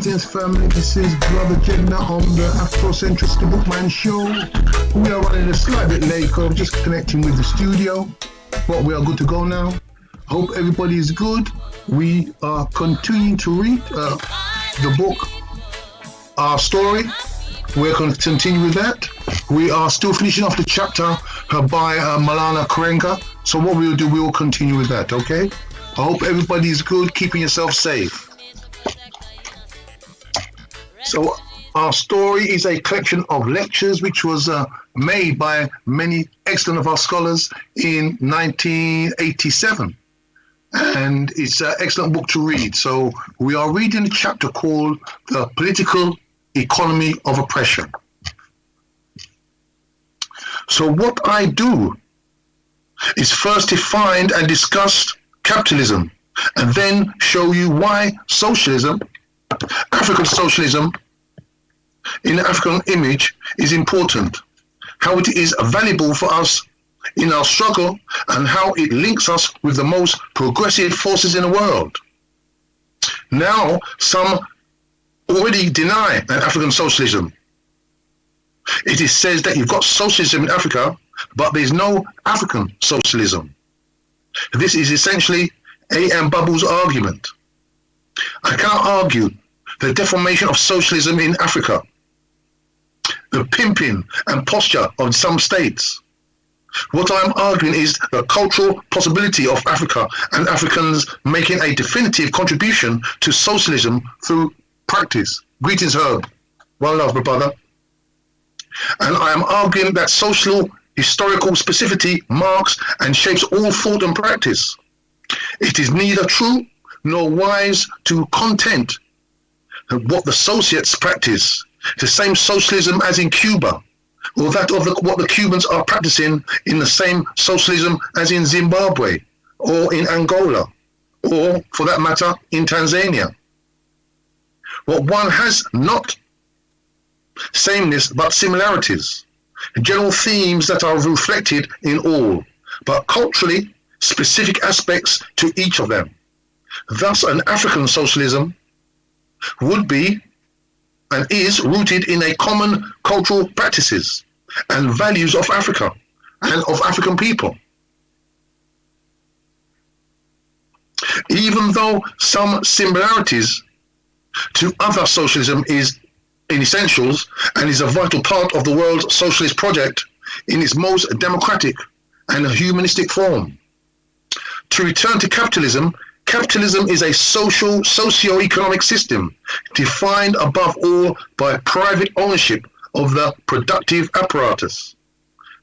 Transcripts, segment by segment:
Greetings, family. This is Brother Jedna on the Afrocentrist Bookman Show. We are running a slight bit late because I'm just connecting with the studio, but we are good to go now. Hope everybody is good. We are continuing to read the book, Our Story. We're going to continue with that. We are still finishing off the chapter by Malala Karenga. So what we'll do, we will continue with that, okay? I hope everybody is good, keeping yourself safe. So Our Story is a collection of lectures which was made by many excellent of our scholars in 1987. And it's an excellent book to read. So we are reading a chapter called The Political Economy of Oppression. So what I do is first define and discuss capitalism, and then show you why socialism, African socialism, in the African image is important, how it is valuable for us in our struggle, and how it links us with the most progressive forces in the world. Now, some already deny an African socialism. It is said that you've got socialism in Africa, but there's no African socialism. This is essentially A.M. Bubbles' argument. I can't argue the deformation of socialism in Africa, the pimping and posture of some states. What I'm arguing is the cultural possibility of Africa and Africans making a definitive contribution to socialism through practice. Greetings, Herb. One love, my brother. And I am arguing that social historical specificity marks and shapes all thought and practice. It is neither true nor wise to content what the Soviets practice, the same socialism as in Cuba, or that of what the Cubans are practicing in the same socialism as in Zimbabwe, or in Angola, or for that matter, in Tanzania. What one has not sameness but similarities, general themes that are reflected in all, but culturally specific aspects to each of them. Thus, an African socialism would be and is rooted in a common cultural practices and values of Africa and of African people. Even though some similarities to other socialism is in essentials and is a vital part of the world socialist project in its most democratic and humanistic form. To return to capitalism, capitalism is a social, socio-economic system defined above all by private ownership of the productive apparatus,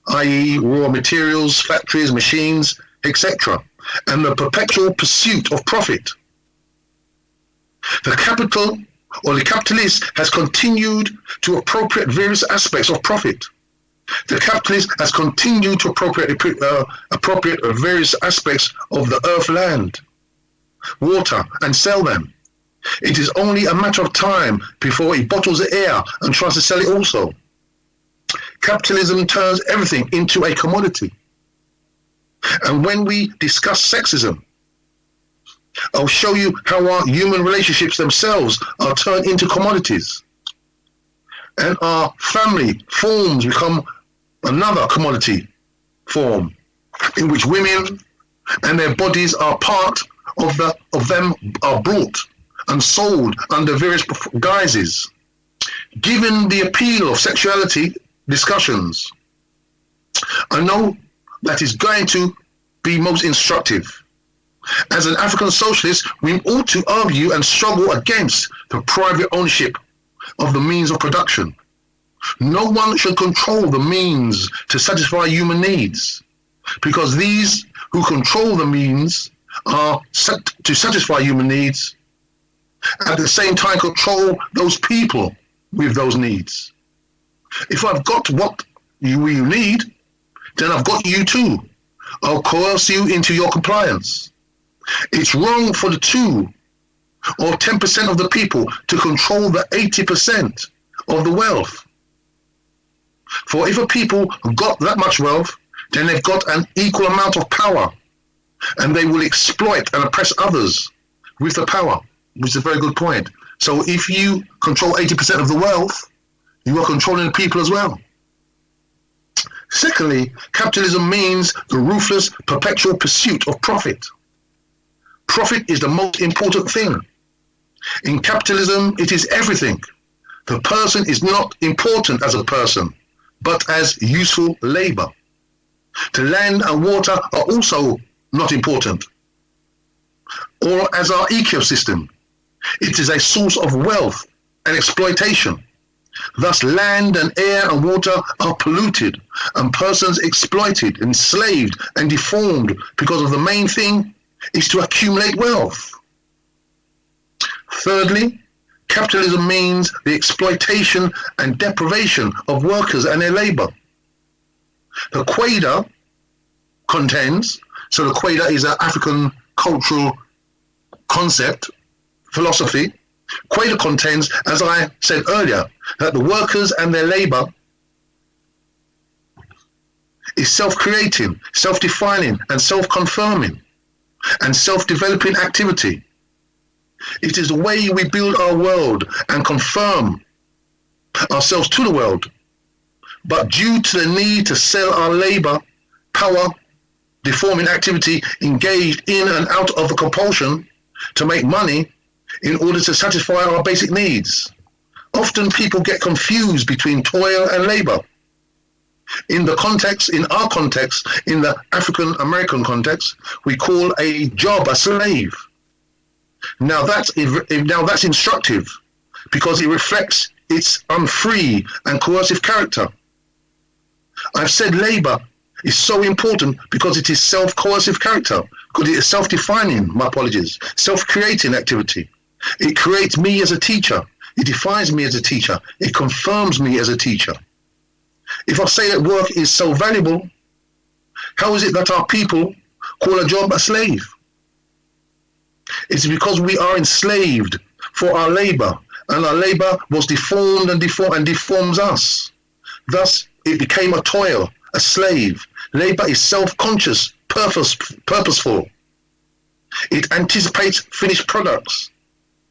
i.e. raw materials, factories, machines, etc., and the perpetual pursuit of profit. The capitalist has continued to appropriate various aspects of profit. The capitalist has continued to appropriate various aspects of the earth, land, water, and sell them. It is only a matter of time before it bottles the air and tries to sell it also. Capitalism turns everything into a commodity. And when we discuss sexism, I'll show you how our human relationships themselves are turned into commodities. And our family forms become another commodity form in which women and their bodies are part of them are brought and sold under various guises. Given the appeal of sexuality discussions, I know that is going to be most instructive. As an African socialist, we ought to argue and struggle against the private ownership of the means of production. No one should control the means to satisfy human needs, because these who control the means are set to satisfy human needs, at the same time control those people with those needs. If I've got what you need, then I've got you too. I'll coerce you into your compliance. It's wrong for the 2 or 10% of the people to control the 80% of the wealth. For if a people got that much wealth, then they've got an equal amount of power, and they will exploit and oppress others with the power, which is a very good point. So if you control 80% of the wealth, you are controlling the people as well. Secondly, capitalism means the ruthless, perpetual pursuit of profit. Profit is the most important thing. In capitalism, it is everything. The person is not important as a person, but as useful labor. The land and water are also not important, or as our ecosystem. It is a source of wealth and exploitation. Thus, land and air and water are polluted, and persons exploited, enslaved, and deformed because of the main thing is to accumulate wealth. Thirdly, capitalism means the exploitation and deprivation of workers and their labor. The Quader contends, so the Quader is an African cultural concept, philosophy. Quader contends, as I said earlier, that the workers and their labor is self-creating, self-defining, and self-confirming, and self-developing activity. It is the way we build our world and confirm ourselves to the world. But due to the need to sell our labor, power, deforming activity engaged in and out of the compulsion to make money in order to satisfy our basic needs. Often people get confused between toil and labor. In our context, in the African American context, we call a job a slave. Now that's instructive because it reflects its unfree and coercive character. I've said labor is so important because it is self-coercive character, because it is self-defining, self-creating activity. It creates me as a teacher. It defines me as a teacher. It confirms me as a teacher. If I say that work is so valuable, how is it that our people call a job a slave? It's because we are enslaved for our labor, and our labor was deformed and deforms us. Thus, it became a toil, a slave. Labor is self-conscious, purposeful. It anticipates finished products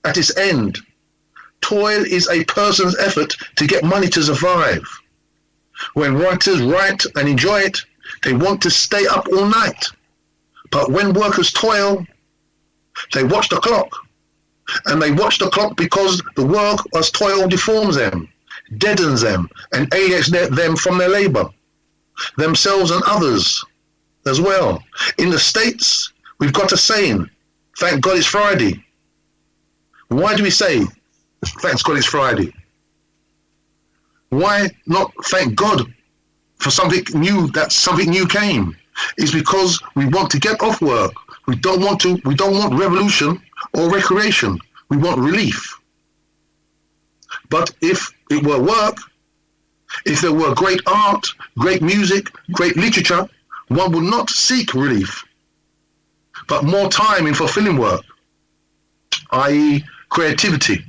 at its end. Toil is a person's effort to get money to survive. When writers write and enjoy it, they want to stay up all night. But when workers toil, they watch the clock. And they watch the clock because the work as toil deforms them, deadens them, and alienates them from their labor, themselves and others as well. In the States, we've got a saying, thank God it's Friday. Why do we say, thank God it's Friday? Why not thank God for something new, that something new came? It's because we want to get off work. We don't want revolution or recreation. We want relief. But if it were work, if there were great art, great music, great literature, one would not seek relief, but more time in fulfilling work, i.e. creativity.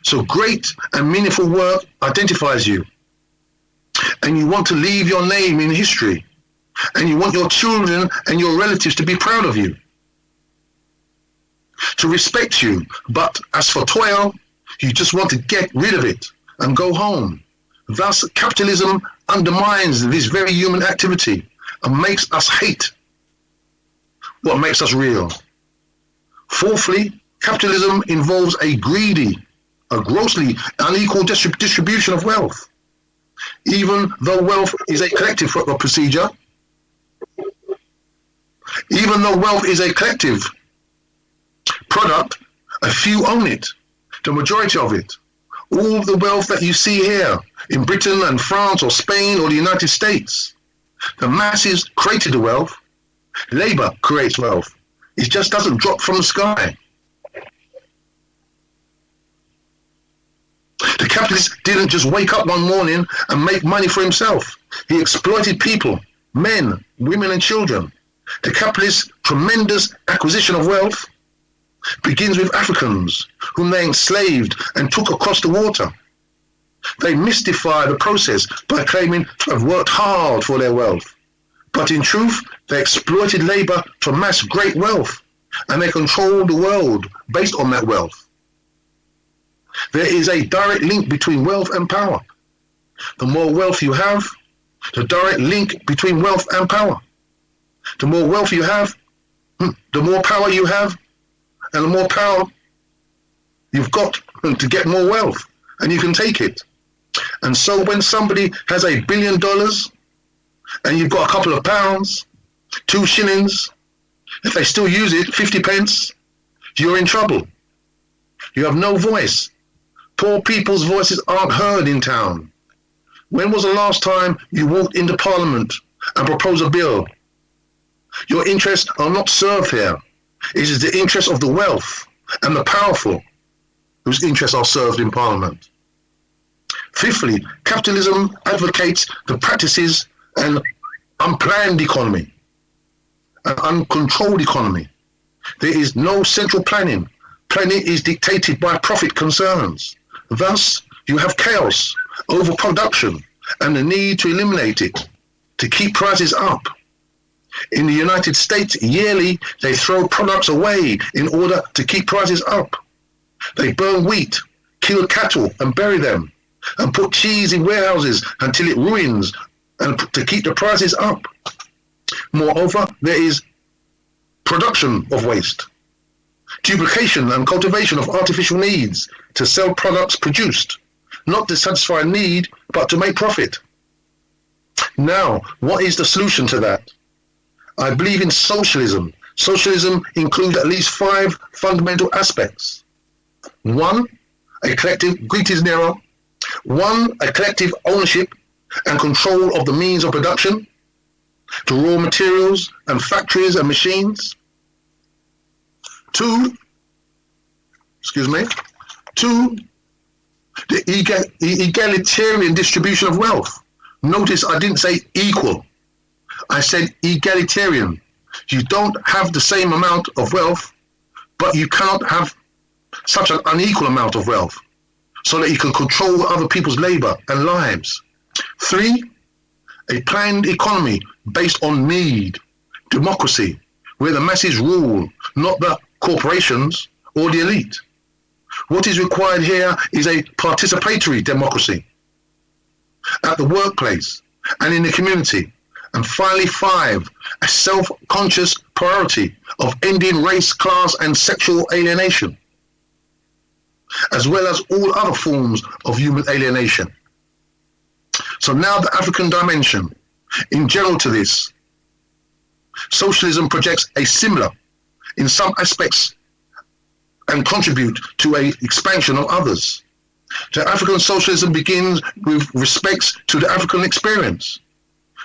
So great and meaningful work identifies you, and you want to leave your name in history, and you want your children and your relatives to be proud of you, to respect you. But as for toil, you just want to get rid of it and go home. Thus, capitalism undermines this very human activity and makes us hate what makes us real. Fourthly, capitalism involves a grossly unequal distribution of wealth. Even though wealth is a collective procedure, even though wealth is a collective product, a few own it, the majority of it. All the wealth that you see here in Britain and France or Spain or the United States, the masses created the wealth. Labor creates wealth. It just doesn't drop from the sky. The capitalist didn't just wake up one morning and make money for himself. He exploited people, men, women, and children. The capitalist's tremendous acquisition of wealth begins with Africans, whom they enslaved and took across the water. They mystify the process by claiming to have worked hard for their wealth. But in truth, they exploited labor to amass great wealth, and they controlled the world based on that wealth. there is a direct link between wealth and power. The more wealth you have, the direct link between wealth and power. The more wealth you have, the more power you have, and the more power you've got to get more wealth, and you can take it. And so when somebody has $1 billion and you've got a couple of pounds, 2 shillings, if they still use it, 50 pence, you're in trouble. You have no voice. Poor people's voices aren't heard in town. When was the last time you walked into Parliament and proposed a bill? Your interests are not served here. It is the interests of the wealth and the powerful whose interests are served in Parliament. Fifthly, capitalism advocates the practices an unplanned economy, an uncontrolled economy. There is no central planning. Planning is dictated by profit concerns. Thus, you have chaos, overproduction, and the need to eliminate it, to keep prices up. In the United States, yearly, they throw products away in order to keep prices up. They burn wheat, kill cattle and bury them, and put cheese in warehouses until it ruins and to keep the prices up. Moreover, there is production of waste, duplication and cultivation of artificial needs to sell products produced, not to satisfy a need, but to make profit. Now, what is the solution to that? I believe in socialism. Socialism includes at least 5 fundamental aspects. 1, a collective, greed is narrow. 1, a collective ownership and control of the means of production, the raw materials and factories and machines. 2, the egalitarian distribution of wealth. Notice I didn't say equal. I said egalitarian. You don't have the same amount of wealth, but you cannot have such an unequal amount of wealth so that you can control other people's labor and lives. 3, a planned economy based on need, democracy, where the masses rule, not the corporations or the elite. What is required here is a participatory democracy at the workplace and in the community. And finally, 5, a self-conscious priority of ending race, class, and sexual alienation, as well as all other forms of human alienation. So now the African dimension. In general to this, socialism projects a similar, in some aspects, and contribute to an expansion of others. The African socialism begins with respects to the African experience.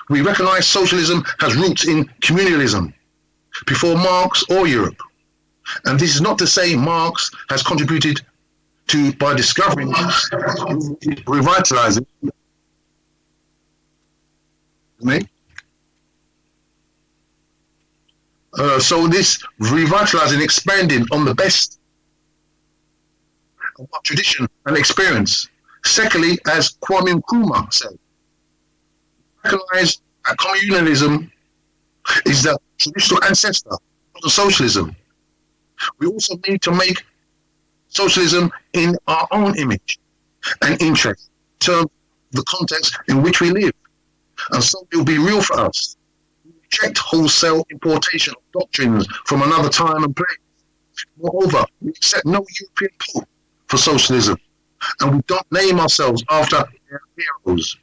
We recognize socialism has roots in communalism before Marx or Europe. And this is not to say Marx has contributed to, by discovering, revitalizing. So this revitalizing, expanding on the best of our tradition and experience. Secondly, as Kwame Nkrumah said, recognize that communalism is the traditional ancestor of the socialism. We also need to make socialism in our own image and interest, in terms of the context in which we live. And so it will be real for us. We reject wholesale importation of doctrines from another time and place. Moreover, we accept no European pope for socialism, and we don't name ourselves after their heroes.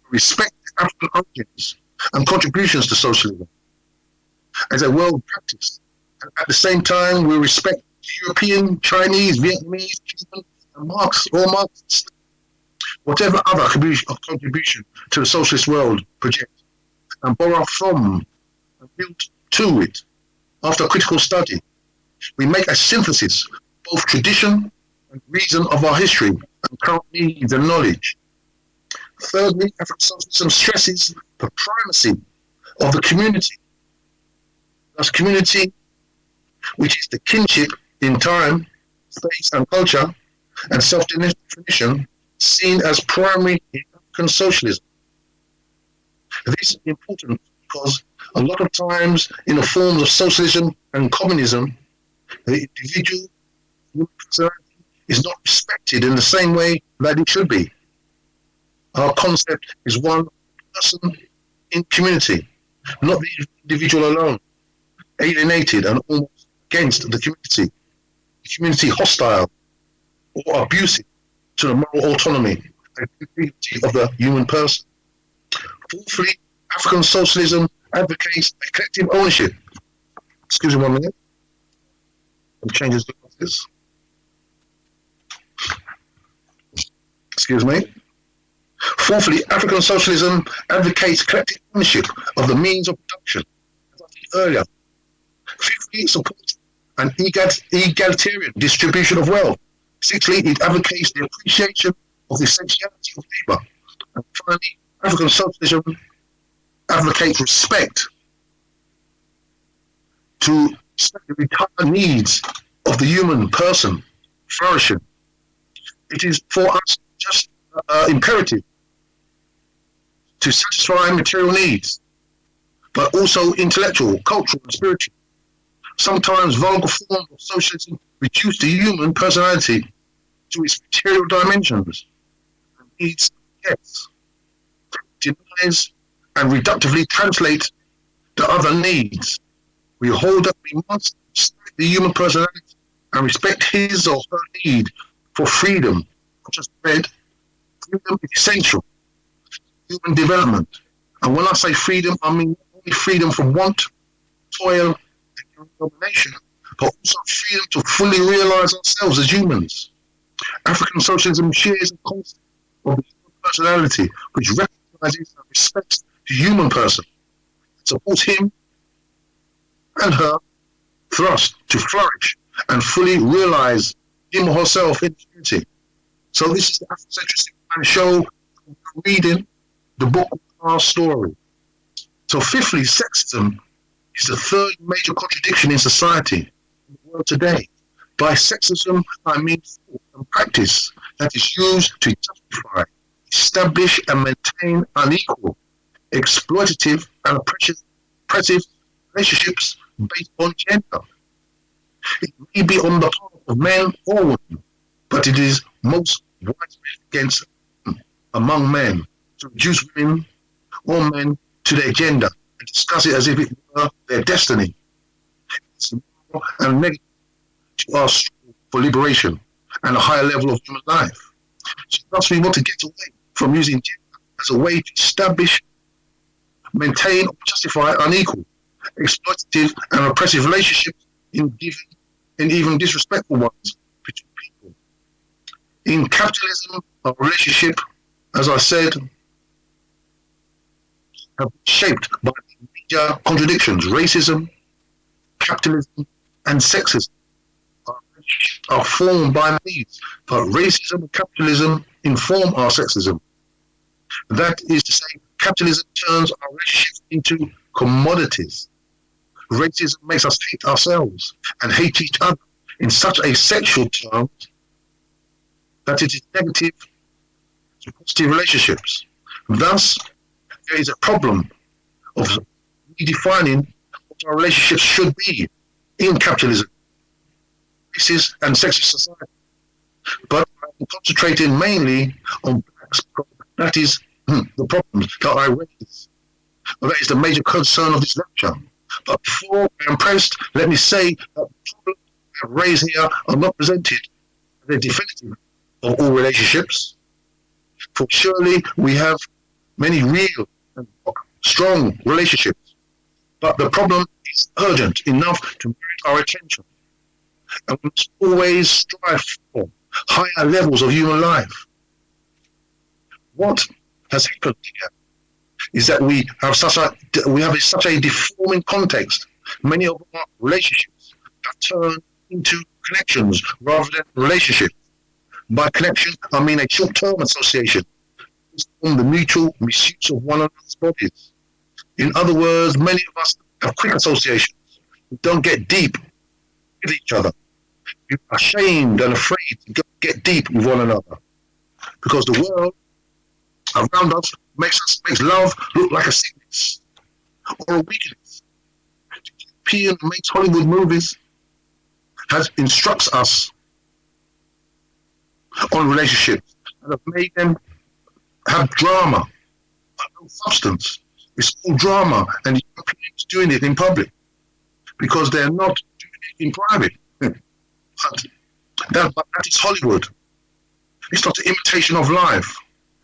We respect African origins and contributions to socialism as a world practice. And at the same time, we respect European, Chinese, Vietnamese, Cuban, and Marxists, whatever other contribution to the socialist world project, and borrow from and build to it. After critical study, we make a synthesis, both tradition and reason of our history, and current needs and knowledge. Thirdly, African socialism stresses the primacy of the community. Thus, community, which is the kinship in time, space, and culture, and self-definition, seen as primary in African socialism. This is important because a lot of times in the forms of socialism and communism, the individual is not respected in the same way that it should be. Our concept is one person in community, not the individual alone, alienated and almost against the community hostile or abusive to the moral autonomy and dignity of the human person. Fourthly, African socialism advocates a collective ownership. Excuse me 1 minute. I'll change his glasses. Excuse me. Fourthly, African socialism advocates collective ownership of the means of production, as I said earlier. Fifthly, it supports an egalitarian distribution of wealth. Sixthly, it advocates the appreciation of the essentiality of labour. And finally, African socialism advocates respect to the entire needs of the human person flourishing. It is for us just imperative to satisfy material needs, but also intellectual, cultural, and spiritual. Sometimes vulgar forms of socialism reduce the human personality to its material dimensions and needs gets, denies, and reductively translate the other needs. We hold that we must respect the human personality and respect his or her need for freedom, such as bread. Freedom is essential to human development. And when I say freedom, I mean not only freedom from want, toil, and domination, but also freedom to fully realize ourselves as humans. African socialism shares a concept of the human personality, which recognizes and respects the human person, supports him and her thrust to flourish and fully realize him or herself in the community. So this is the Afrocentric BOOKMAN Show, reading the book Our Story. So fifthly, sexism is the third major contradiction in society in the world today. By sexism, I mean thought and practice that is used to justify, establish and maintain unequal, exploitative and oppressive relationships based on gender. It may be on the part of men or women, but it is most widespread against among men to reduce women or men to their gender and discuss it as if it were their destiny. It's moral and negative to our struggle for liberation and a higher level of human life. So thus we want to get away from using gender as a way to establish, maintain or justify unequal, exploitative and oppressive relationships in even disrespectful ones between people. In capitalism, our relationship, as I said, have been shaped by major contradictions. Racism, capitalism, and sexism are formed by these, but racism and capitalism inform our sexism. That is to say, capitalism turns our relationships into commodities. Racism makes us hate ourselves and hate each other in such a sexual term that it is negative to positive relationships. Thus, there is a problem of redefining what our relationships should be in capitalism, racist and sexist society. But I'm concentrating mainly on blacks. That is the problem that I raise. Well, that is the major concern of this lecture. But before I am pressed, let me say that the problems I have raised here are not presented as a definitive of all relationships. For surely we have many real and strong relationships. But the problem is urgent enough to merit our attention. And we must always strive for higher levels of human life. What has happened here is that we have such a deforming context. Many of our relationships have turned into connections rather than relationships. By connection, I mean a short-term association on the mutual misuse of one another's bodies. In other words, many of us have quick associations. We don't get deep with each other. We are ashamed and afraid to get deep with one another because the world around us makes love look like a sickness or a weakness. European makes Hollywood movies instructs us on relationships and have made them have drama, but no substance. It's all drama, and Europeans doing it in public because they're not doing it in private. That is Hollywood. It's not an imitation of life.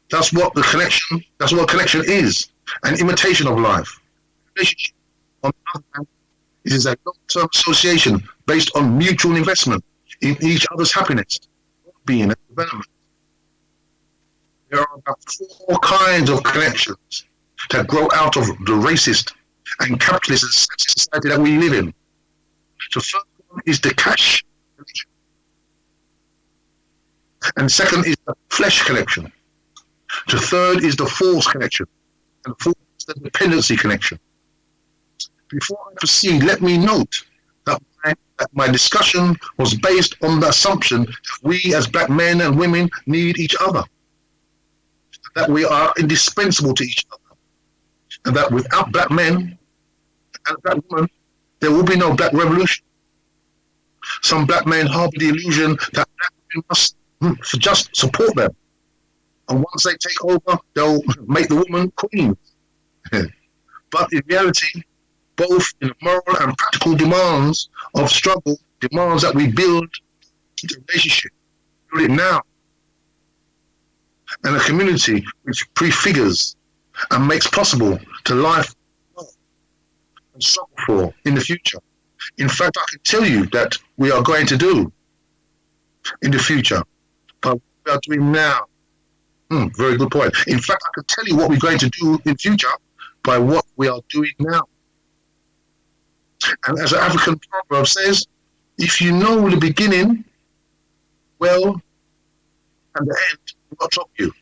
That's what connection is, an imitation of life. Relationship, on the other hand, is a long-term association based on mutual investment in each other's happiness, well-being, and development. There are about 4 kinds of connections that grow out of the racist and capitalist society that we live in. The first one is the cash connection, and the second is the flesh connection. The third is the force connection, and the fourth is the dependency connection. Before I proceed, let me note that my discussion was based on the assumption that we as black men and women need each other, that we are indispensable to each other, and that without black men and black women, there will be no black revolution. Some black men harbor the illusion that black women must just support them, and once they take over, they'll make the woman queen. But in reality, both in the moral and practical demands of struggle, demands that we build the relationship, build it now, and a community which prefigures and makes possible to life and struggle for in the future. In fact, I can tell you that we are going to do in the future, but what we are doing now. Very good point. In fact, I can tell you what we're going to do in future by what we are doing now. And as an African proverb says, if you know the beginning well and the end will not trouble you.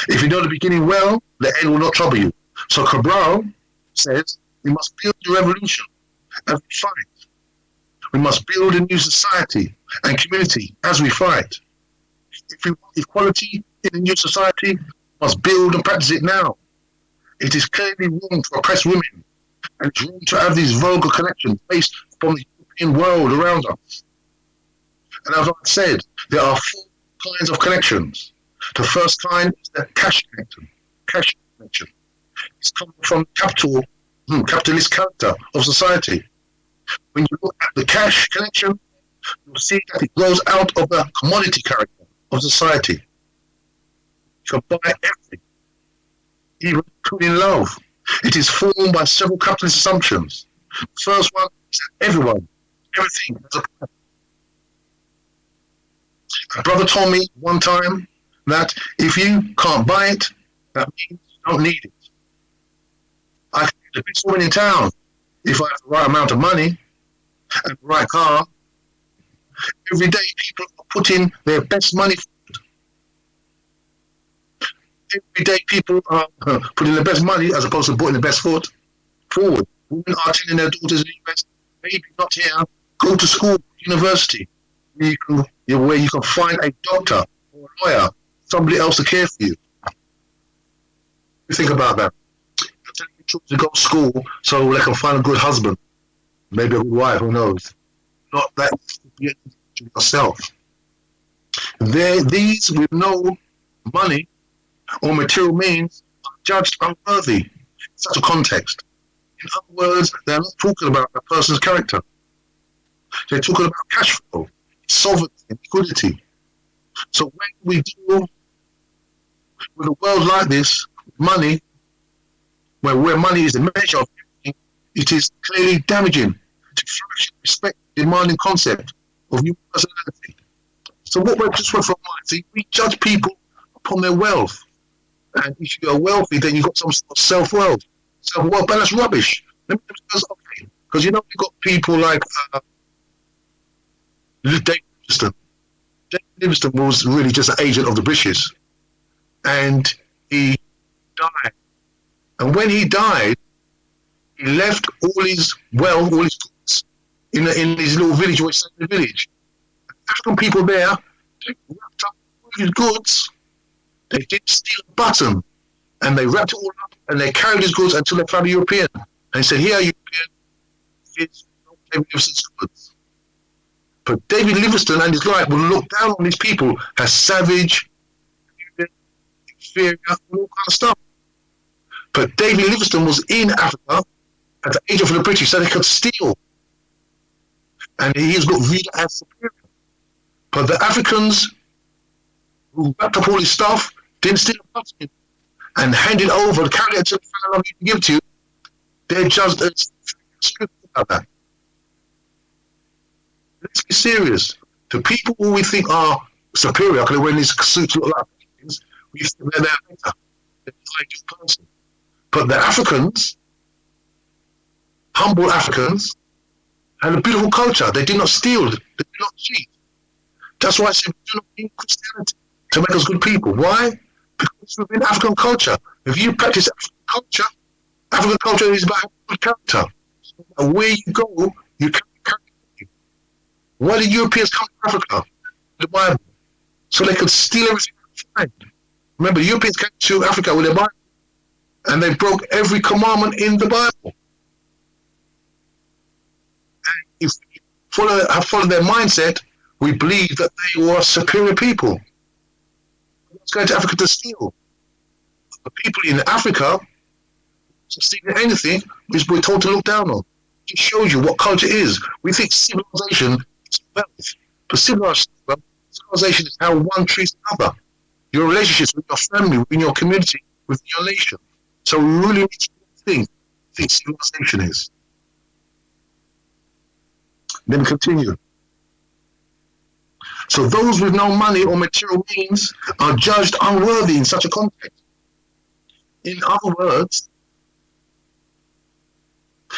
If you know the beginning well, the end will not trouble you. So Cabral says we must build the revolution as we fight. We must build a new society and community as we fight. If we want equality in a new society, we must build and practice it now. It is clearly wrong to oppress women, and it's wrong to have these vulgar connections based upon the European world around us. And as I said, there are 4 kinds of connections. The first kind is the cash connection. Cash connection. It's coming from capitalist character of society. When you look at the cash connection, you'll see that it grows out of the commodity character of society. You can buy everything, even including love. It is formed by several capitalist assumptions. The first one is that everything has a price. A brother told me one time that if you can't buy it, that means you don't need it. I can be the best woman in town if I have the right amount of money and the right car. Every day people are putting their best money forward. Every day people are putting their best money as opposed to putting the best foot forward. Women are telling their daughters in the US, maybe not here, go to school, university, where you can find a doctor or a lawyer, somebody else to care for you. You think about that. You're telling your children to go to school so they can find a good husband, maybe a good wife, who knows. Not that you yourself. These with no money or material means are judged unworthy in such a context. In other words, they're not talking about a person's character. They're talking about cash flow, sovereignty, and liquidity. So when we deal with a world like this, money, where money is the measure of everything, it is clearly damaging to flourishing, respect, demanding concept of human personality. So what we just went from mindset, we judge people upon their wealth. And if you are wealthy, then you've got some sort of self-worth. Self-worth, but that's rubbish. Because you know, we've got people like David Livingstone. David Livingstone was really just an agent of the British. And he died. And when he died, he left all his wealth, all his goods, in his little village, or the village. African people there, they wrapped up all his goods. They didn't steal a button, and they wrapped it all up, and they carried his goods until they found a European. And he said, "Here, European, here's David Livingstone's goods." But David Livingstone and his like will look down on these people as savage, inferior, and all kind of stuff. But David Livingstone was in Africa at the age of the British, so they could steal. And he is looked viewed as superior. But the Africans who wrapped up all his stuff didn't steal it and hand it over, carry it to the family to give to you. They're just as about that. Let's be serious. The people who we think are superior, because they're wearing these suits look like things, we think they're better. They're a good person. But the Africans, humble Africans, had a beautiful culture. They did not steal. They did not cheat. That's why I say we do not need Christianity to make us good people. Why? Because we're in African culture. If you practice African culture is about good character. So where you go, you can character. Why did Europeans come to Africa? The Bible. So they could steal everything they find. Remember, Europeans came to Africa with their Bible, and they broke every commandment in the Bible. And if we have followed their mindset, we believe that they were superior people. Let's go to Africa to steal. The people in Africa, to steal anything, which we're told to look down on. It shows you what culture is. We think civilization is wealth. But civilization is how one treats another. Your relationships with your family, within your community, within your nation. So we really need to think civilization is. Then continue. So those with no money or material means are judged unworthy in such a context. In other words,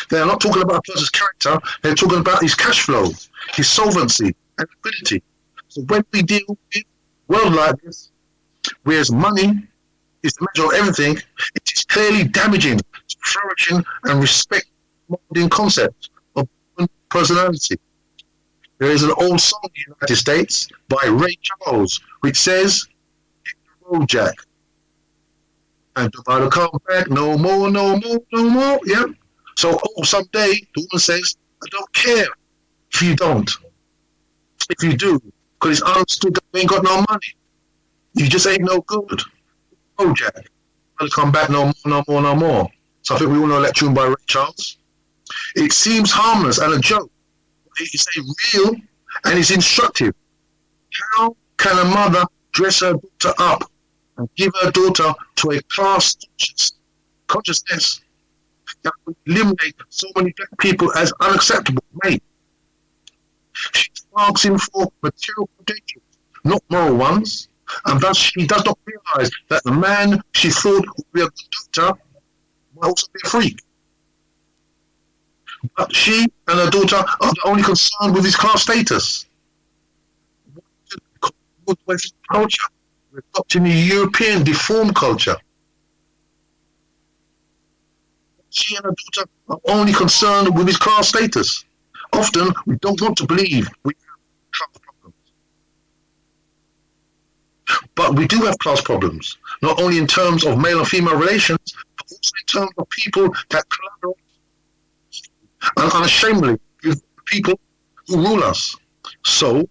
they are not talking about a person's character, they're talking about his cash flow, his solvency, and liquidity. So when we deal with a world like this, whereas money is the measure of everything, it is clearly damaging to flourishing and respect-molding concepts of personality. There is an old song in the United States by Ray Charles, which says, "Hit the road, Jack. And nobody come back no more, no more, no more." Yeah. So someday the woman says, "I don't care if you don't. If you do, because it's understood that you ain't got no money. You just ain't no good. Oh, Jack. I'll come back no more, no more, no more." So I think we all know that tune by Ray Charles. It seems harmless and a joke. It is a real and it's instructive. How can a mother dress her daughter up and give her daughter to a class consciousness that would eliminate so many black people as unacceptable, mate? She's asking for material credentials, not moral ones, and thus she does not realize that the man she thought would be a good doctor might also be a freak. But she and her daughter are only concerned with his class status. Culture. We're adopting a European deformed culture. She and her daughter are only concerned with his class status. Often, we don't want to believe we have class problems. But we do have class problems, not only in terms of male and female relations, but also in terms of people that collaborate and unashamedly with people who rule us. So,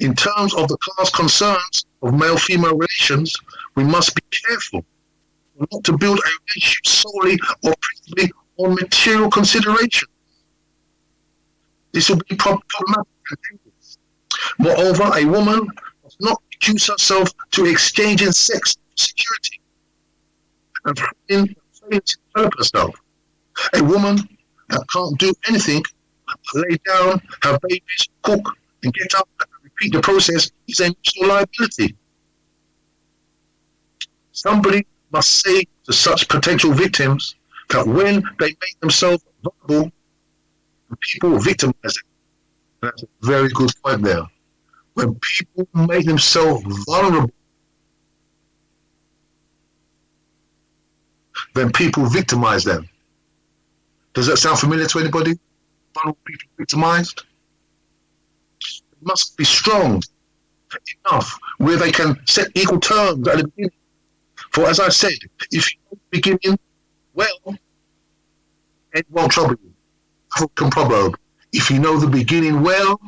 in terms of the class concerns of male-female relations, we must be careful not to build a relationship solely or principally on material considerations. This will be problematic and dangerous. Moreover, a woman must not reduce herself to exchanging sex security and failing to develop herself. A woman that can't do anything, lay down, have babies, cook, and get up and repeat the process is a national liability. Somebody must say to such potential victims that when they make themselves vulnerable, people will victimize them. That's a very good point there. When people make themselves vulnerable, then people victimize them. Does that sound familiar to anybody? Vulnerable people victimized? They must be strong enough where they can set equal terms at the beginning. For as I said, if you know the beginning well, it won't trouble you. African proverb. If you know the beginning well,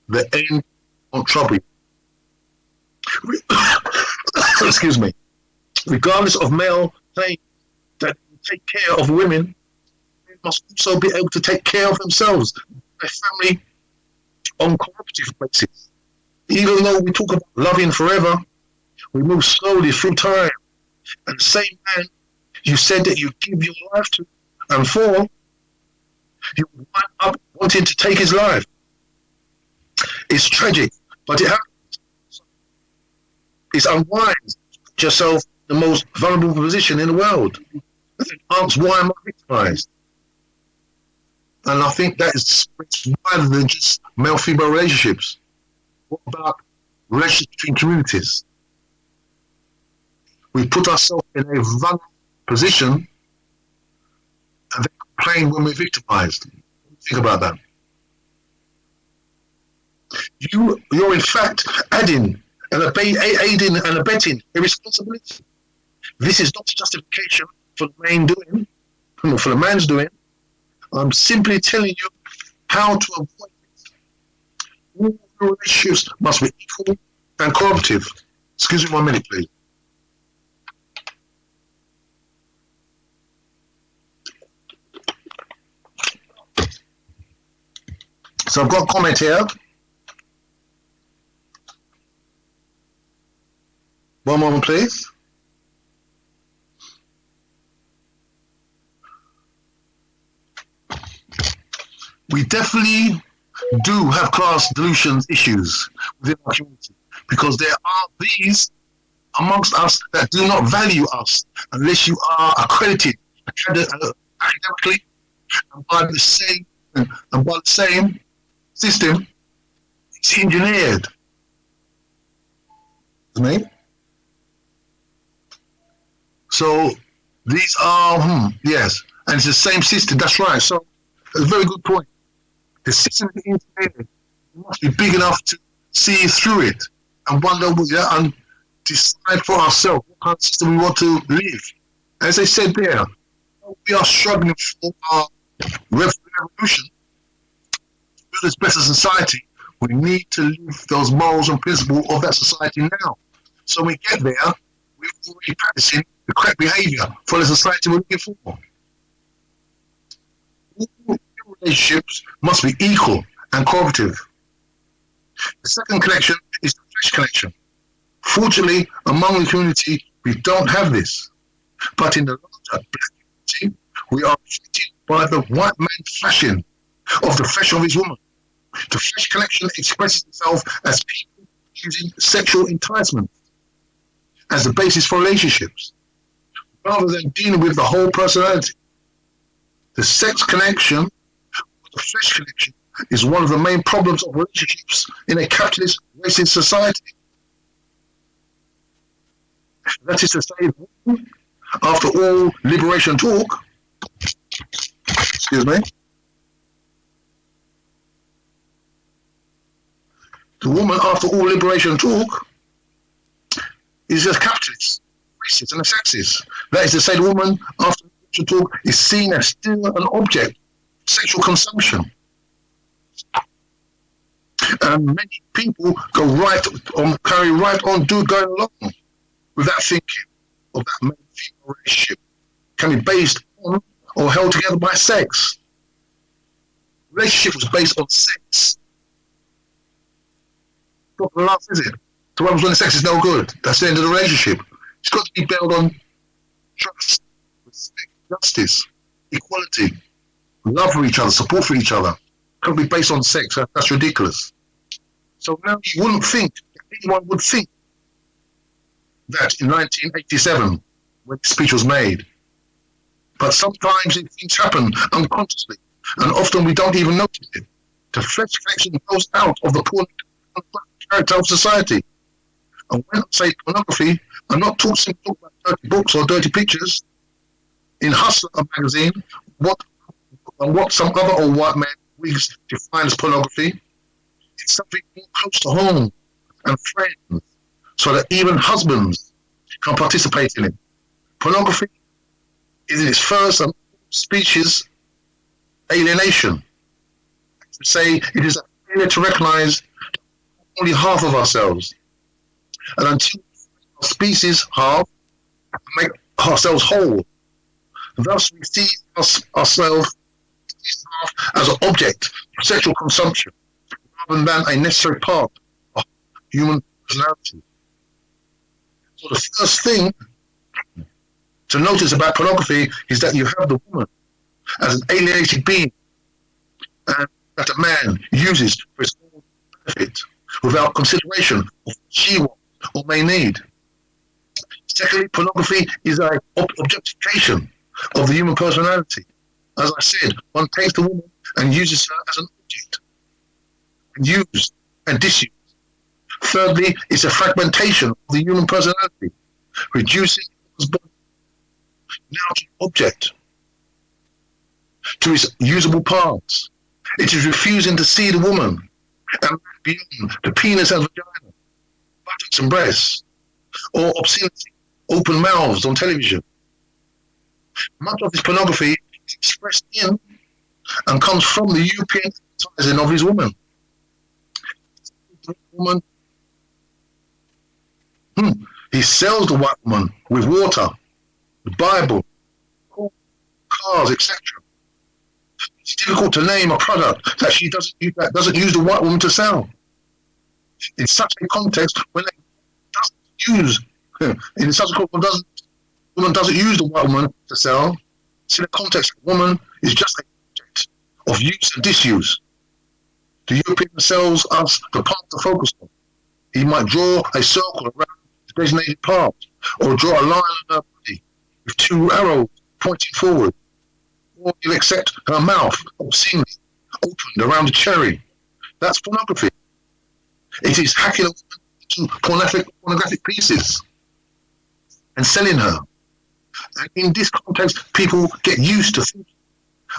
the end of trouble. Excuse me. Regardless of male claims that take care of women, they must also be able to take care of themselves, their family, on cooperative basis. Even though we talk about loving forever, we move slowly through time. And the same man you said that you give your life to and for, you wind up wanting to take his life. It's tragic, but it happens. It's unwise to put yourself in the most vulnerable position in the world. Ask, why am I victimized? And I think that is wider than just male-female relationships. What about relationships between communities? We put ourselves in a vulnerable position and then complain when we're victimized. Think about that. You're in fact aiding and abetting irresponsibility. This is not justification for the man's doing. I'm simply telling you how to avoid it. All relationships must be equal and cooperative. Excuse me 1 minute, please. So I've got a comment here. One moment, please. We definitely do have class delusions issues within our community because there are these amongst us that do not value us unless you are accredited academically and by the same system. It's engineered. Me? So these are yes, and it's the same system. That's right. So it's a very good point. The system is engineered. We must be big enough to see through it and wonder and decide for ourselves what kind of system we want to live. As I said there, we are struggling for our revolution to build this better society. We need to live those morals and principles of that society now. So when we get there, we're already practicing the correct behaviour for the society we're looking for. All relationships must be equal and cooperative. The second connection is the flesh connection. Fortunately, among the community, we don't have this. But in the larger black community, we are affected by the white man flashing of the flesh of his woman. The flesh connection expresses itself as people using sexual enticement as the basis for relationships, rather than dealing with the whole personality. The sex connection, or the flesh connection, is one of the main problems of relationships in a capitalist, racist society. That is to say, after all liberation talk, excuse me, the woman, after all liberation talk, is a capitalist, racist, and a sexist. That is to say, the woman, after liberation talk, is seen as still an object of sexual consumption. And many people carry right on going along with that thinking of that male-female relationship can be based on or held together by sex. Relationship was based on sex. Not love, is it? So what happens when sex is no good? That's the end of the relationship. It's got to be built on trust, respect, justice, equality, love for each other, support for each other. It can't be based on sex. That's ridiculous. So now you wouldn't think, anyone would think that in 1987, when the speech was made. But sometimes things happen unconsciously, and often we don't even notice it. The flesh connection goes out of the poor character of society. And when I say pornography, I'm not talking about dirty books or dirty pictures. In Hustler magazine, what some other old white man weeks define as pornography, it's something more close to home and friends, so that even husbands can participate in it. Pornography is in its first and species alienation. To say it is a failure to recognize only half of ourselves. And until our species half, make ourselves whole. Thus, we see ourselves as an object of sexual consumption rather than a necessary part of human personality. So the first thing to notice about pornography is that you have the woman as an alienated being and that a man uses for his own benefit without consideration of what she wants or may need. Secondly, pornography is an objectification of the human personality. As I said, one takes the woman and uses her as an object, and used and disused. Thirdly, it's a fragmentation of the human personality, reducing one's body now to an object, to its usable parts. It is refusing to see the woman and beyond the penis and vagina, buttocks and breasts, or obscenity, open mouths on television. Much of this pornography is expressed in and comes from the European advertising of his woman. He sells the white woman with water, the Bible, cars, etc. It's difficult to name a product that she doesn't use the white woman to sell. In such a context, when they doesn't use, in such a context, woman doesn't use the white woman to sell. It's in a context, a woman is just an object of use and disuse. The European sells us the part to focus on. He might draw a circle around the designated part, or draw a line on her body with two arrows pointing forward. Or he'll accept her mouth obscenely opened around a cherry. That's pornography. It is hacking a woman into pornographic pieces and selling her. And in this context, people get used to thinking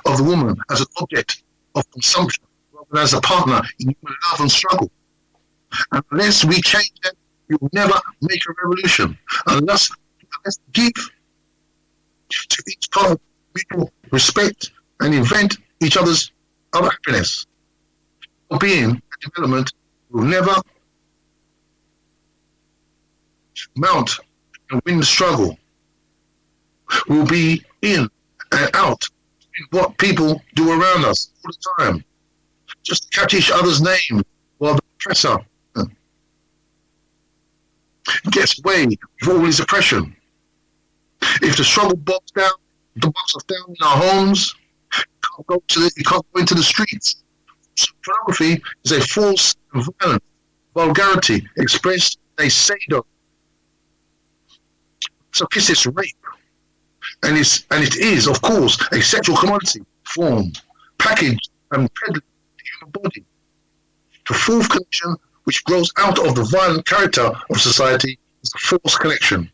of the woman as an object of consumption rather than as a partner in human love and struggle. And unless we change that, we will never make a revolution. Unless give to each part, people respect and invent each other's other happiness. Being and development will never mount and win the struggle. We'll be in and out in what people do around us all the time. Just catch each other's name while the oppressor gets away with all his oppression. If the struggle bogs us down in our homes, you can't go into the streets. So pornography is a false and violent vulgarity expressed in a pseudo sophistic rape. And it is, of course, a sexual commodity formed, packaged, and peddled in the human body. The fourth connection, which grows out of the violent character of society, is the forced connection.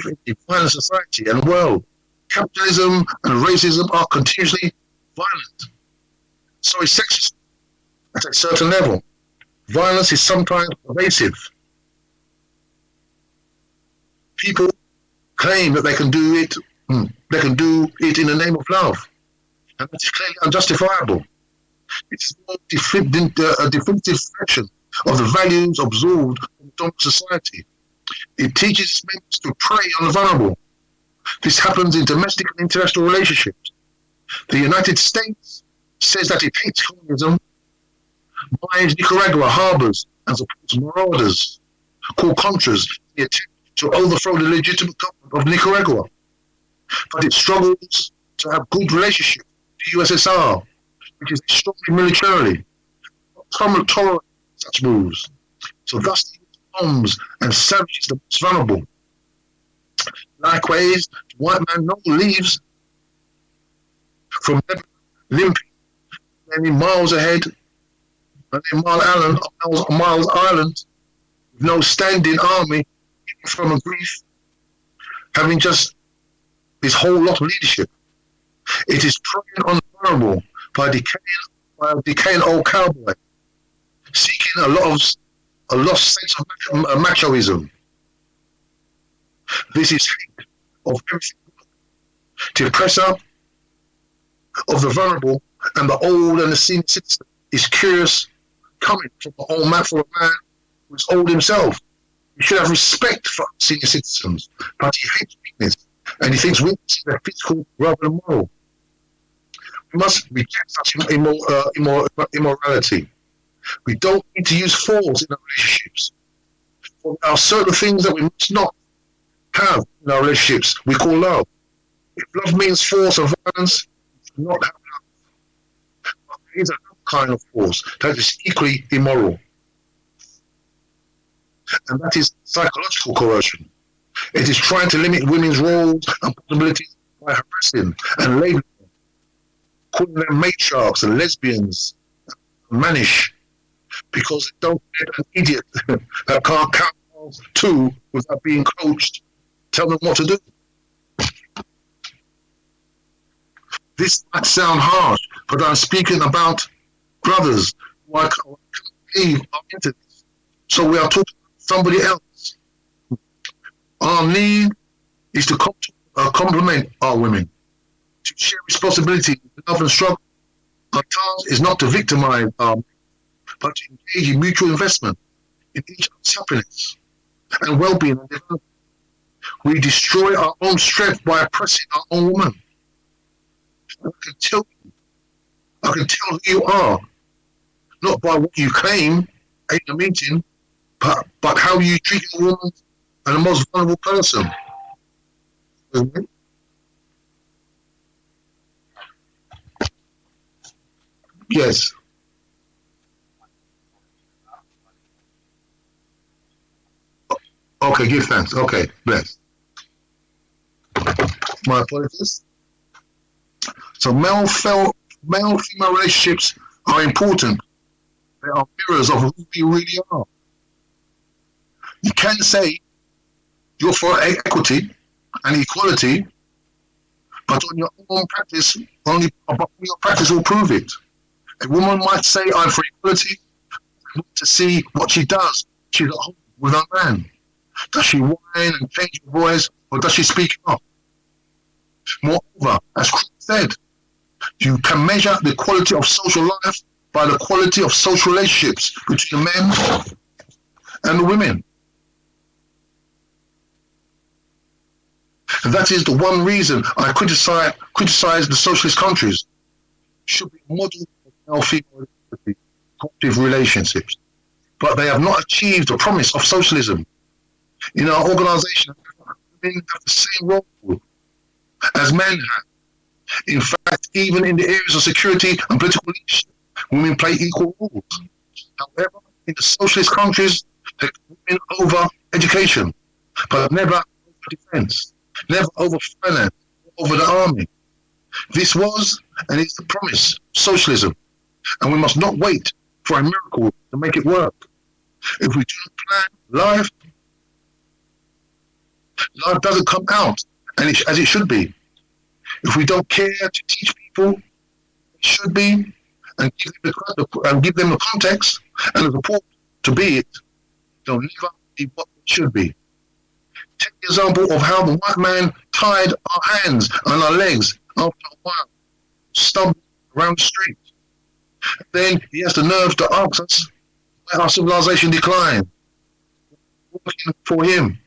In a violent society and world, capitalism and racism are continuously violent. So is sexism at a certain level. Violence is sometimes pervasive. People claim that they can do it in the name of love, and that is clearly unjustifiable. It is a definitive reflection of the values absorbed from dominant society. It teaches its members to prey on the vulnerable. This happens in domestic and international relationships. The United States says that it hates communism, mines Nicaragua harbors and supports marauders called Contras in the attempt to overthrow the legitimate government of Nicaragua. But it struggles to have good relationship with the USSR, which is strongly militarily, not tolerant such moves. So thus it bombs and savages the most vulnerable. Likewise, the white man not leaves from limping many miles ahead, and in Miles Island, with no standing army from a grief, having just his whole lot of leadership. It is preying on the vulnerable by a decaying old cowboy, seeking a lost sense of machoism. This is hate of everything. The oppressor of the vulnerable and the old and the senior citizen is curious coming from an old man, from a man who's old himself. He should have respect for senior citizens, but he hates weakness, and he thinks weakness is physical rather than moral. We must reject such immorality. We don't need to use force in our relationships. For there are certain things that we must not have in our relationships we call love. If love means force or violence, we should not have love. But there is another kind of force that is equally immoral, and that is psychological coercion. It is trying to limit women's roles and possibilities by harassing and labeling them, calling them matriarchs and lesbians, and mannish, because they don't get an idiot that can't count two without being coached, tell them what to do. This might sound harsh, but I'm speaking about brothers who I can't believe are into this. So we are talking about somebody else. Our need is to complement our women, to share responsibility, love and struggle. Our task is not to victimize our men, but to engage in mutual investment in each other's happiness and well-being and development. We destroy our own strength by oppressing our own woman. I can tell who you are, not by what you claim at the meeting, but how you treat a woman and the most vulnerable person. Yes. Okay, give thanks. Okay, bless. My apologies. So male-female relationships are important. They are mirrors of who we really are. You can say you're for equity and equality, but on your own practice, only your practice will prove it. A woman might say, I'm for equality, I want to see what she does. She's at home with her man. Does she whine and change her voice, or does she speak up? Moreover, as Chris said, you can measure the quality of social life by the quality of social relationships between the men and the women. And that is the one reason I criticize the socialist countries. Should be modeled for male-female cooperative relationships. But they have not achieved the promise of socialism. In our organization, women have the same role as men have. In fact, even in the areas of security and political leadership, women play equal roles. However, in the socialist countries, they put women over education, but never over defense, never over finance, over the army. This was and is the promise of socialism, and we must not wait for a miracle to make it work. If we do not plan life doesn't come out as it should be. If we don't care to teach people it should be and give them the context and the support to be it, they'll never be what it should be. Take the example of how the white man tied our hands and our legs after a while, stumbling around the street. Then he has the nerve to ask us why our civilization declined. Working for him.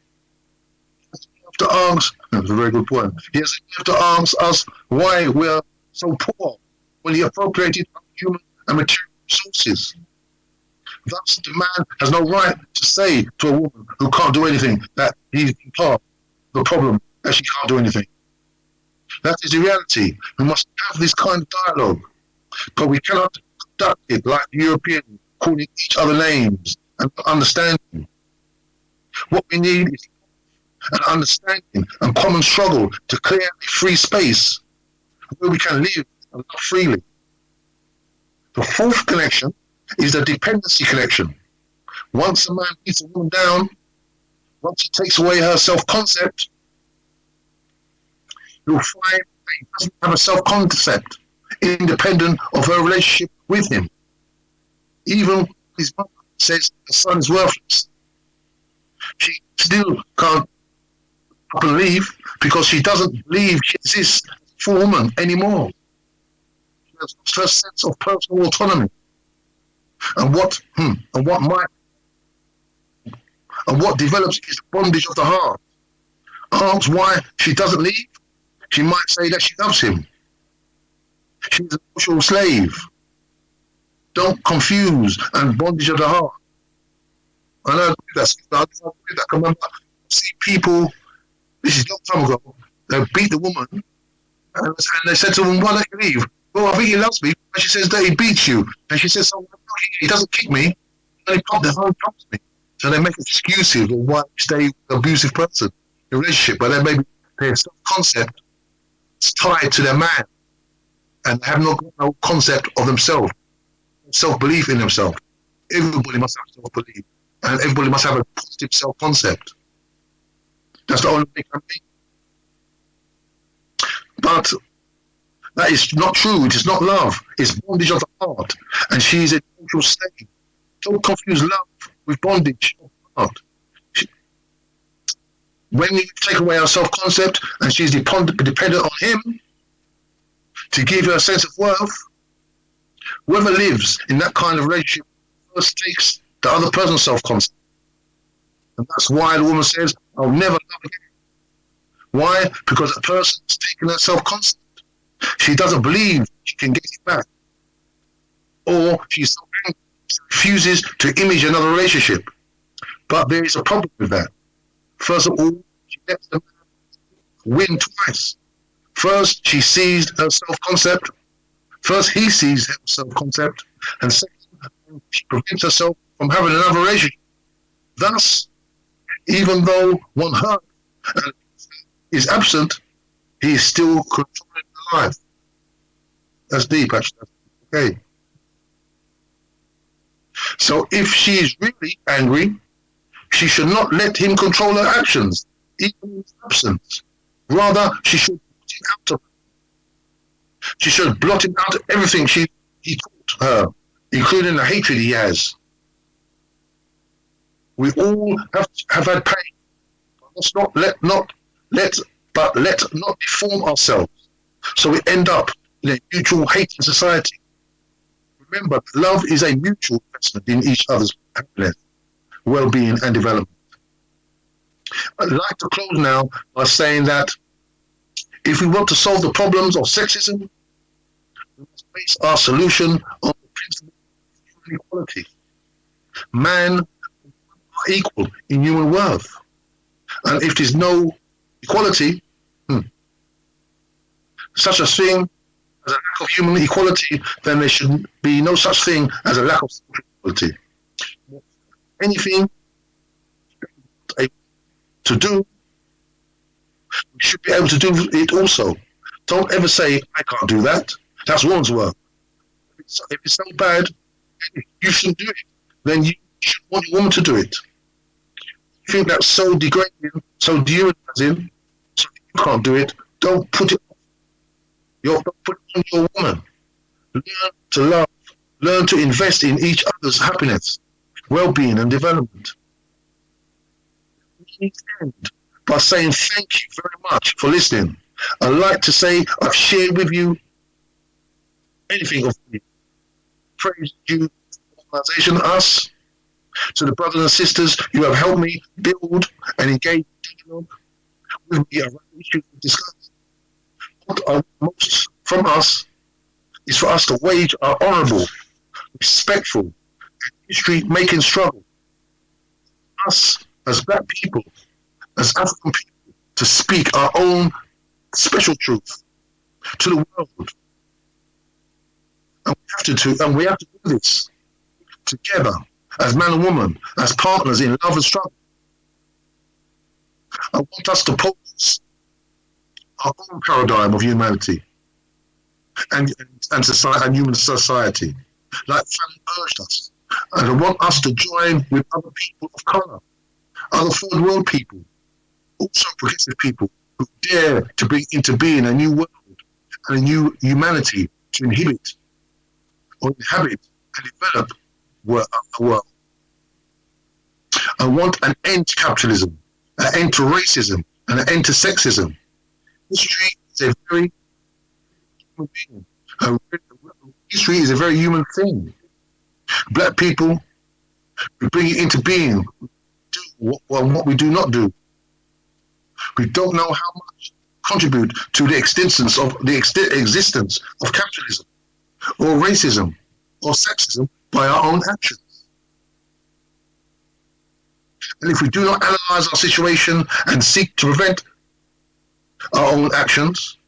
To ask, that's a very good point. He has to ask us why we're so poor when he appropriated human and material resources. Thus, the man has no right to say to a woman who can't do anything that he's part of the problem, that she can't do anything. That is the reality. We must have this kind of dialogue, but we cannot conduct it like the Europeans, calling each other names and understanding. What we need is an understanding and common struggle to clear a free space where we can live and love freely. The fourth connection is the dependency connection. Once a man beats a woman down, once he takes away her self-concept, you'll find that he doesn't have a self-concept independent of her relationship with him. Even his mother says the son is worthless. She still can't believe because she doesn't believe she exists for a woman anymore. She has lost her sense of personal autonomy. And what develops is bondage of the heart. Ask why she doesn't leave. She might say that she loves him. She's an emotional slave. Don't confuse and bondage of the heart. I know that's I remember see people. This is a long time ago. They beat the woman, and they said to the woman, "Why don't you leave?" Well, I think he loves me. And she says that he beats you, and she says, "So he doesn't kick me. He pumps me." So they make excuses of why they stay with an abusive person in a relationship, but then maybe their self-concept is tied to their man, and they have no concept of themselves, self-belief in themselves. Everybody must have self-belief, and everybody must have a positive self-concept. That's the only thing I mean. But that is not true. It is not love. It's bondage of the heart, and she is a neutral slave. Don't confuse love with bondage of the heart. When you take away her self-concept and she's dependent on him to give her a sense of worth, whoever lives in that kind of relationship first takes the other person's self-concept. And that's why the woman says, "I'll never love again." Why? Because the person's taken her self-concept. She doesn't believe she can get it back. Or she's so angry, she refuses to image another relationship. But there is a problem with that. First of all, she lets the man win twice. First, she sees her self-concept. First, he sees her self-concept. And second, she prevents herself from having another relationship. Thus, even though one hurt and is absent, he is still controlling the life. That's deep, actually. Okay. So if she is really angry, she should not let him control her actions, even in his absence. Rather, she should blot him out of her. She should blot him out of everything he taught her, including the hatred he has. We all have had pain. But let not deform ourselves, so we end up in a mutual hating society. Remember, love is a mutual investment in each other's happiness, well-being, and development. I'd like to close now by saying that if we want to solve the problems of sexism, we must base our solution on the principle of human equality. Man and woman are equal in human worth. And if there's no equality, such a thing as a lack of human equality, then there should be no such thing as a lack of social equality. Anything to do, we should be able to do it also. Don't ever say, "I can't do that." That's woman's work. If it's so bad, you shouldn't do it. Then you should want your woman to do it. You think that's so degrading, so dehumanizing, so you can't do it, don't put it on your woman. Learn to love. Learn to invest in each other's happiness, well-being, and development. We end by saying thank you very much for listening. I'd like to say I've shared with you anything of me. Praise you, organization, us, to the brothers and sisters who have helped me build and engage with me around issues we discussed. What I want most from us is for us to wage our honorable, respectful, and history-making struggle. Us, as black people, as African people, to speak our own special truth to the world. And we have to do this together, as man and woman, as partners in love and struggle. I want us to pose our own paradigm of humanity and society and human society, like Fallon urged us. And I want us to join with other people of colour, other third world people, also progressive people who dare to bring into being a new world and a new humanity to inhabit and develop a world. I want an end to capitalism, an end to racism, and an end to sexism. History is a very human being. History is a very human thing. Black people, we bring it into being, do what we do not do. We don't know how much contribute to the existence of capitalism or racism or sexism by our own actions. And if we do not analyze our situation and seek to prevent our own actions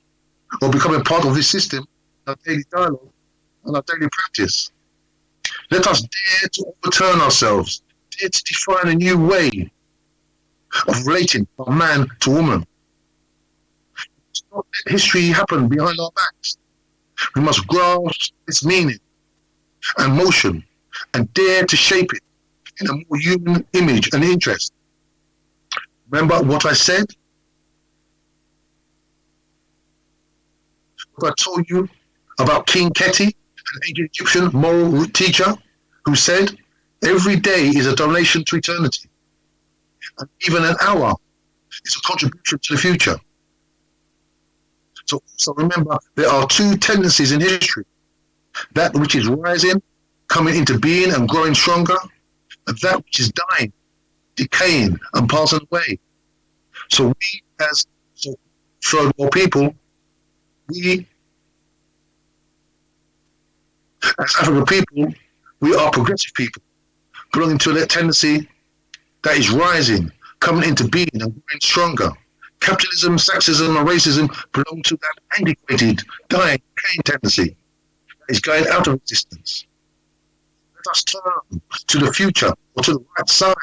or becoming part of this system, our daily dialogue and our daily practice, let us dare to overturn ourselves, dare to define a new way of relating from man to woman. Let's not let history happen behind our backs. We must grasp its meaning and motion and dare to shape it in a more human image and interest. Remember what I said? What I told you about King Keti, an ancient Egyptian moral teacher, who said, every day is a donation to eternity, and even an hour is a contribution to the future. So remember, there are two tendencies in history: that which is rising, coming into being and growing stronger, and that which is dying, decaying and passing away. So we, as third world people, we, as African people, we are progressive people, belonging to that tendency that is rising, coming into being and growing stronger. Capitalism, sexism, and racism belong to that antiquated, dying, decaying tendency that is going out of existence. Let us turn to the future, or to the right side.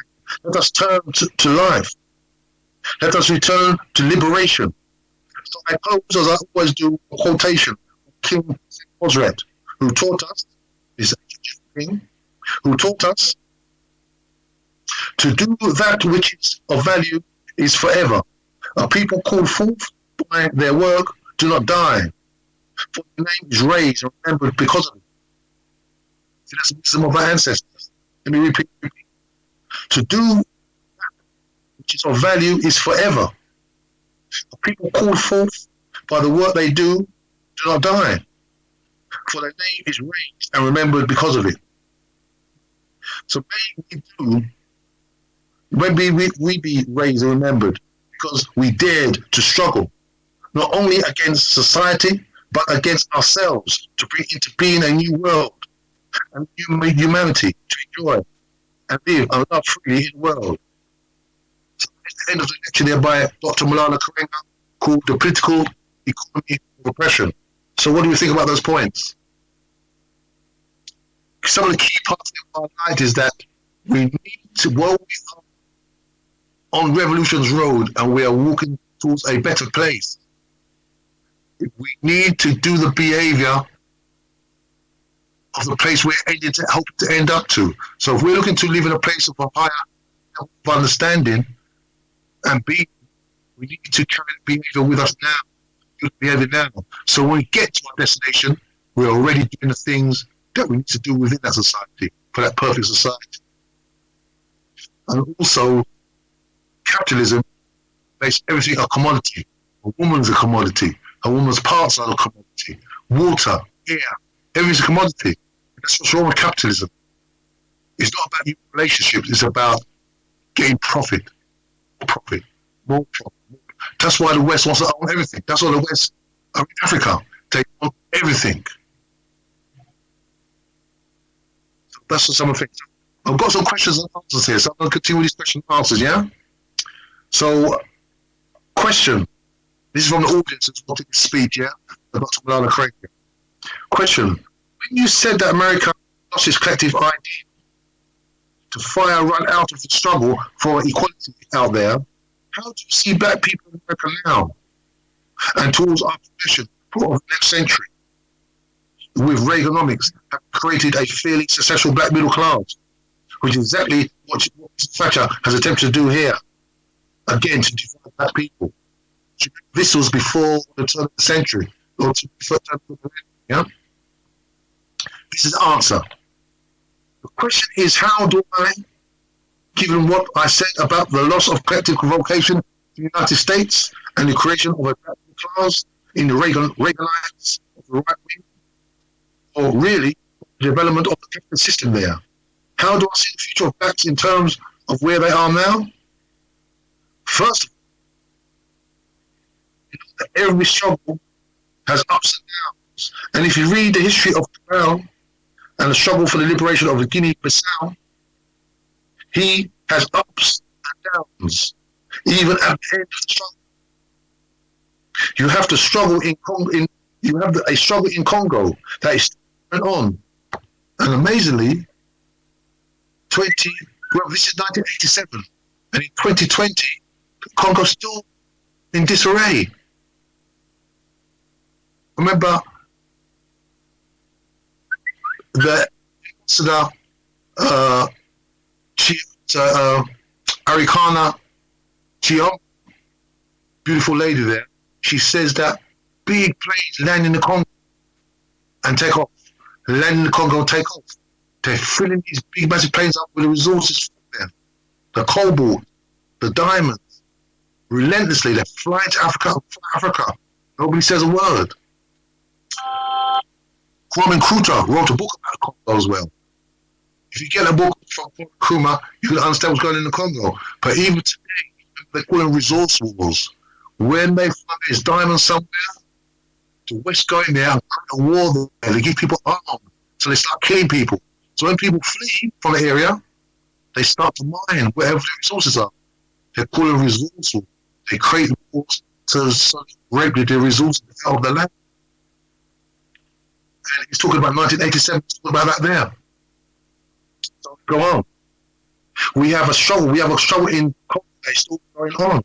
Let us turn to life. Let us return to liberation. So I pose, as I always do, a quotation of King Osred, who taught us, this king, who taught us to do that which is of value is forever. A people called forth by their work do not die, for the name is raised and remembered because of it. See, that's the wisdom of our ancestors. Let me repeat. To do that which is of value is forever. A people called forth by the work they do not die, for their name is raised and remembered because of it. So maybe we be raised and remembered because we dared to struggle, not only against society, but against ourselves, to bring into being a new world and new humanity to enjoy and live and love freely in the world. So at the end of the lecture there by Dr. Malala Karenga, called The Political Economy of Oppression. So what do you think about those points? Some of the key parts of our life is that we need to, while we are on Revolution's road and we are walking towards a better place, we need to do the behavior of the place we're hoping to end up to. So if we're looking to live in a place of a higher level of understanding and being, we need to carry the behavior with us now, do the behavior now. So when we get to our destination, we're already doing the things that we need to do within that society, for that perfect society. And also, capitalism makes everything a commodity. A woman's a commodity. A woman's parts are a commodity. Water, air, everything's a commodity. That's what's wrong with capitalism. It's not about human relationships. It's about getting profit, more profit. That's why the West wants to own everything. That's why the West are in Africa. They own everything. So that's some of the things. I've got some questions and answers here, so I'm going to continue with these questions and answers, yeah? So, question. This is from the audience that's wanting to speak, yeah? Dr. Malala Karenga. Question. When you said that America lost its collective ID to fire run out of the struggle for equality out there, how do you see black people in America now and towards our position for the next century? With Reaganomics, have created a fairly successful black middle class, which is exactly what Thatcher has attempted to do here, again, to divide black people. This was before the turn of the century, or yeah? This is the answer. The question is, how do I, given what I said about the loss of collective vocation in the United States and the creation of a black class in the Reaganites of the right wing, or really the development of the capitalist system there, How do I see the future of blacks in terms of where they are now? First of all, every struggle has ups and downs. And if you read the history of Cabral and the struggle for the liberation of the Guinea-Bissau, he has ups and downs, even at the end of the struggle. You have to struggle in Congo. You have a struggle in Congo that is going on, and amazingly, this is 1987, and in 2020, Congo's still in disarray. Remember the ambassador, Arikana Chiom, beautiful lady there. She says that big planes land in the Congo and take off. Land in the Congo and take off. They're filling these big, massive planes up with the resources from them. The cobalt, the diamonds. Relentlessly, they're flying to Africa. Nobody says a word. Kwame Nkrumah wrote a book about the Congo as well. If you get a book from Nkrumah, you can understand what's going on in the Congo. But even today, they call them resource wars. When they find there's diamonds somewhere, the West go in there and create a war there. They give people arms, so they start killing people. So when people flee from the area, they start to mine wherever the resources are. They call it resource war. They create wars to regulate the resources out of the land. And he's talking about 1987, he's talking about that there. So go on. We have a struggle. We have a struggle in Congo that's still going on.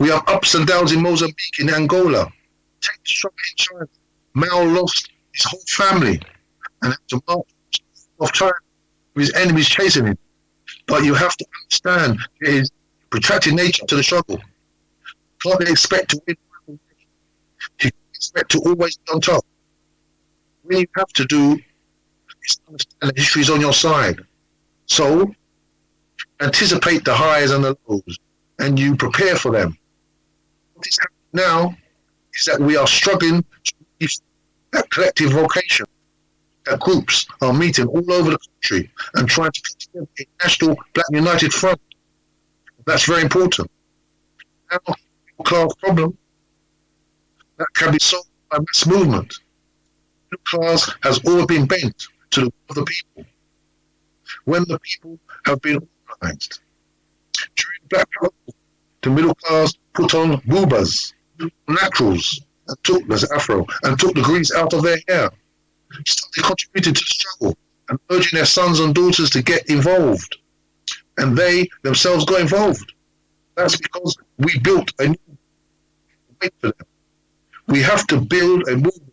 We have ups and downs in Mozambique, in Angola. Take the struggle in China. Mao lost his whole family and had to march off China with his enemies chasing him. But you have to understand there is a protracted nature to the struggle. You can't expect to win. You can't expect to always be on top. What you have to do is understand that history is on your side. So anticipate the highs and the lows, and you prepare for them. What is happening now is that we are struggling to reach that collective vocation. That groups are meeting all over the country and trying to put together a national Black United Front. That's very important. Now, the class problem that can be solved by mass movement. The class has always been bent to the will of the people. When the people have been organized. During Black Power, the middle class put on boobas, naturals, and took this afro, and took the grease out of their hair. They contributed to the struggle and urging their sons and daughters to get involved. And they themselves got involved. That's because we built a new way for them. We have to build a movement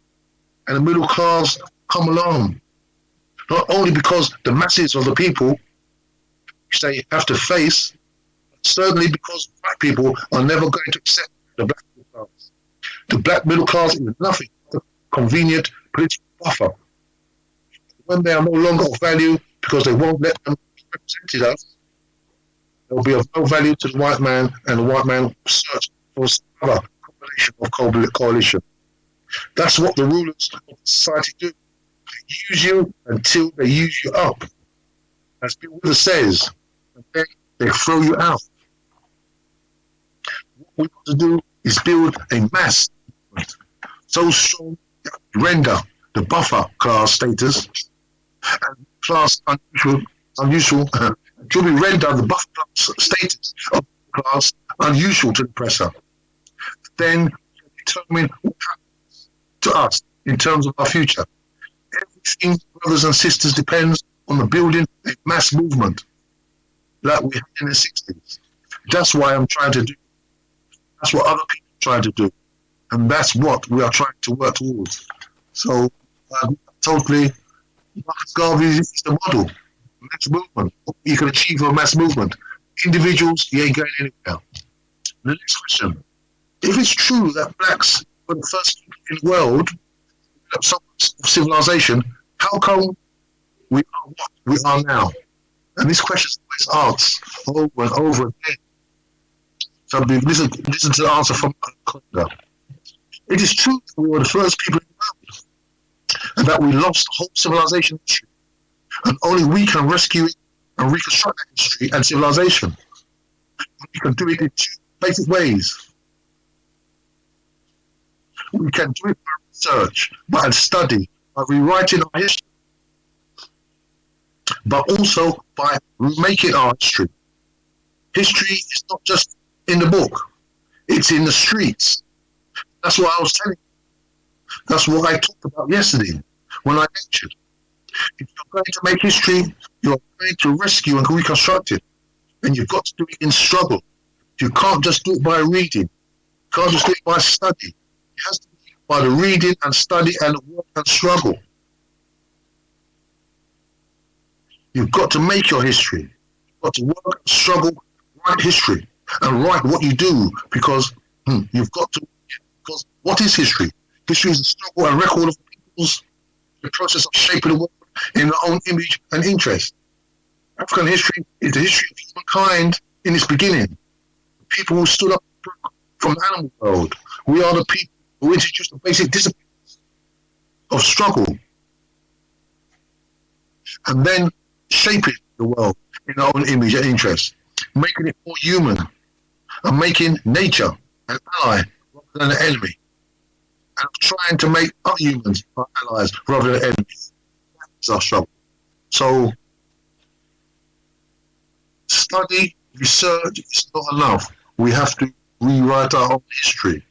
and the middle class come along. Not only because the masses of the people which they have to face, but certainly because black people are never going to accept the black middle class. The black middle class is nothing but a convenient political buffer. When they are no longer of value because they won't let them represent us, they will be of no value to the white man, and the white man will search for some other combination of coalition. That's what the rulers of society do. They use you until they use you up. As Bill Withers says, and then they throw you out. What we want to do is build a mass movement so strong that we render the buffer class status and class unusual to be rendered the buffer class status of the class unusual to the oppressor. Then determine what happens to us in terms of our future. Everything, brothers and sisters, depends on the building a mass movement like we had in the 60s. That's why I'm trying to do. That's what other people are trying to do. And that's what we are trying to work towards. So, totally, Marcus Garvey is the model. Mass movement. You can achieve a mass movement. Individuals, you ain't going anywhere. The next question. If it's true that blacks were the first people in the world of civilization, how come we are what we are now? And this question is always asked over and over again. So listen to the answer from Conda. It is true that we were the first people in the world, and that we lost the whole civilization history. And only we can rescue it and reconstruct that history and civilization. We can do it in two basic ways. We can do it by research, by study, by rewriting our history, but also by making our history. History is not just in the book, it's in the streets. That's what I was telling you. That's what I talked about yesterday when I lectured. If you're going to make history, you're going to rescue and reconstruct it. And you've got to do it in struggle. You can't just do it by reading. You can't just do it by study. It has to be by the reading and study and work and struggle. You've got to make your history. You've got to work, struggle, write history, and write what you do, because you've got to. Because what is history? History is a struggle and record of people's the process of shaping the world in their own image and interest. African history is the history of humankind in its beginning. The people who stood up from the animal world. We are the people who introduced the basic disciplines of struggle and then shaping the world in our own image and interest, making it more human and making nature an ally rather than an enemy, and trying to make other humans our allies rather than enemies. That's our struggle. So, study, research is not enough. We have to rewrite our own history.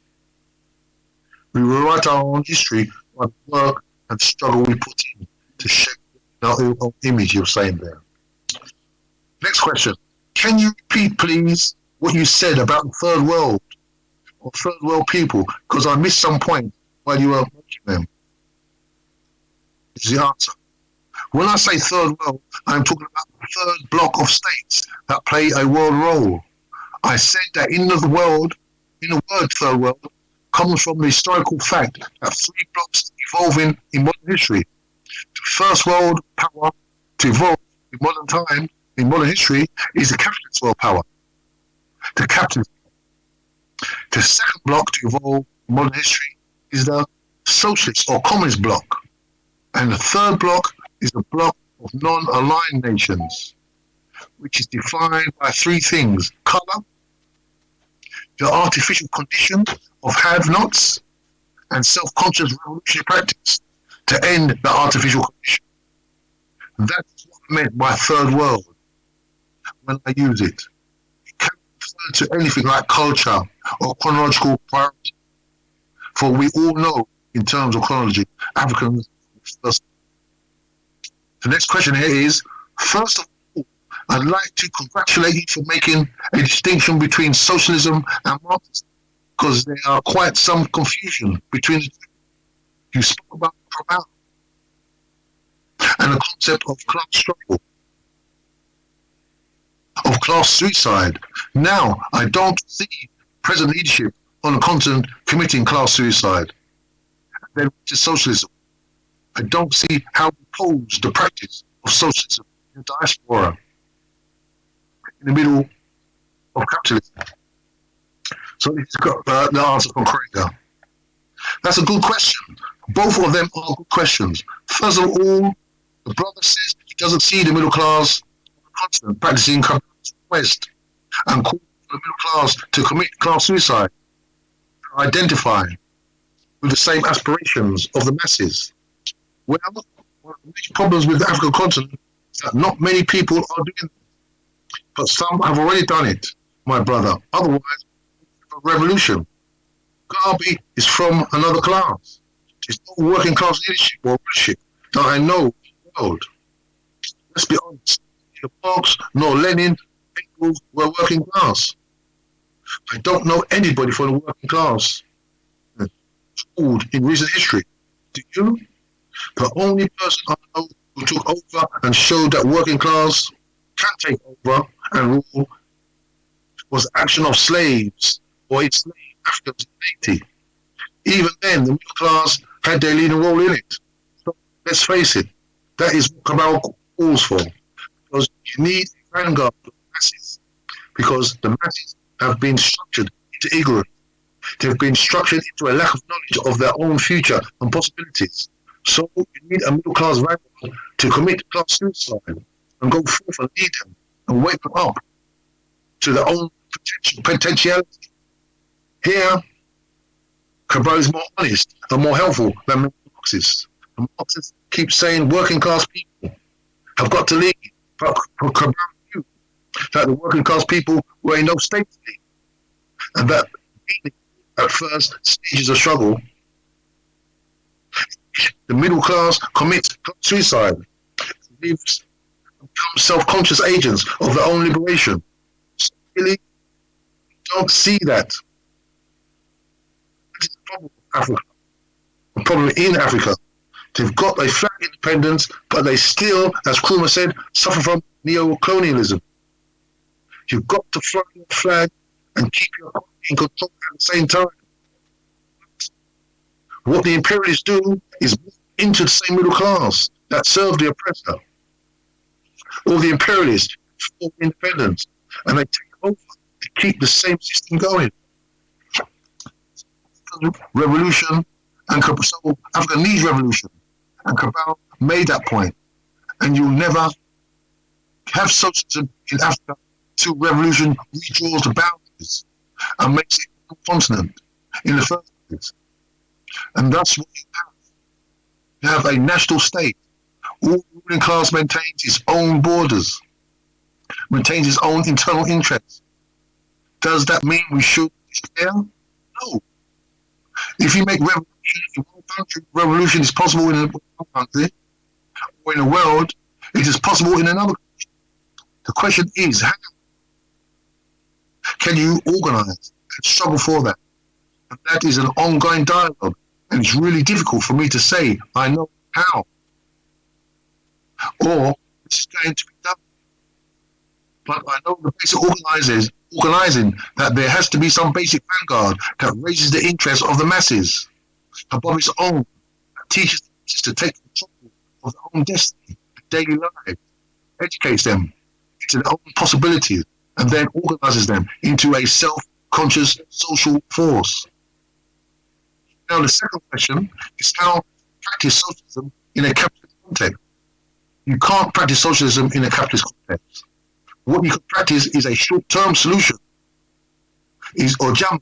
We rewrite our own history by the work and struggle we put in to shape our own image, you're saying there. Next question. Can you repeat, please, what you said about the third world or third world people? Because I missed some point while you were making them. This is the answer. When I say third world, I'm talking about the third block of states that play a world role. I said that in the world, in the word third world, comes from the historical fact that three blocks evolving in modern history. The first world power to evolve in modern time, in modern history, is the capitalist world power. The capitalist. The second block to evolve in modern history is the socialist or communist bloc. And the third block is the bloc of non-aligned nations, which is defined by three things: colour, the artificial condition of have-nots, and self-conscious revolutionary practice to end the artificial condition. That's what I meant by third world when I use it. It can't refer to anything like culture or chronological priority, for we all know, in terms of chronology, Africans first. The next question here is, first of all, I'd like to congratulate you for making a distinction between socialism and Marxism, because there are quite some confusion between the two. You spoke about Promout and the concept of class struggle, of class suicide. Now, I don't see present leadership on the continent committing class suicide. Then to socialism. I don't see how we pose the practice of socialism in the diaspora, in the middle of capitalism. So it's got the answer from Craig. That's a good question. Both of them are good questions. First of all, the brother says he doesn't see the middle class on the continent practicing capitalist West and calls for the middle class to commit class suicide, identify with the same aspirations of the masses. Well, one of the major problems with the African continent is that not many people are doing it, but some have already done it, my brother. Otherwise, a revolution. Garbi is from another class. It's not working class leadership or leadership that I know in the world. Let's be honest. Neither Marx nor Lenin people were working class. I don't know anybody from the working class in recent history. Do you? The only person I know who took over and showed that working class can take over and rule was action of slaves or enslaved Africans in Haiti. Even then, the middle class had their leading role in it. So let's face it, that is what Cabral calls for. Because you need a vanguard of the masses. Because the masses have been structured into ignorance. They've been structured into a lack of knowledge of their own future and possibilities. So you need a middle class radical to commit class suicide and go forth and lead them and wake them up to their own potentiality. Here, Cabral is more honest and more helpful than many Marxists. The Marxists keep saying working class people have got to lead, but Cabral knew that the working class people were in no state to lead, and that at first stages of struggle, the middle class commits suicide, lives, become self-conscious agents of their own liberation. So really, don't see that. That is the problem with Africa. The problem in Africa. They've got a flag independence, but they still, as Nkrumah said, suffer from neo-colonialism. You've got to fly your flag and keep your economy in control at the same time. What the imperialists do is move into the same middle class that serve the oppressor. All the imperialists for independence, and they take over to keep the same system going. Revolution and so Africa needs revolution, and Cabral made that point. And you'll never have socialism in Africa till revolution redraws the boundaries and makes it a continent in the first place. And that's what you have. You have a national state. All the ruling class maintains its own borders, maintains its own internal interests. Does that mean we should share? No. If you make revolution in one country, revolution is possible in one country, or in the world, it is possible in another country. The question is, how can you organize and struggle for that? And that is an ongoing dialogue, and it's really difficult for me to say, I know how, or it's going to be done. But I know the basic organizing that there has to be some basic vanguard that raises the interest of the masses above its own, that teaches them to take control of their own destiny, daily life, educates them into their own possibilities, and then organizes them into a self-conscious social force. Now, the second question is how to practice socialism in a capitalist context. You can't practice socialism in a capitalist context. What you can practice is a short-term solution, or JAM,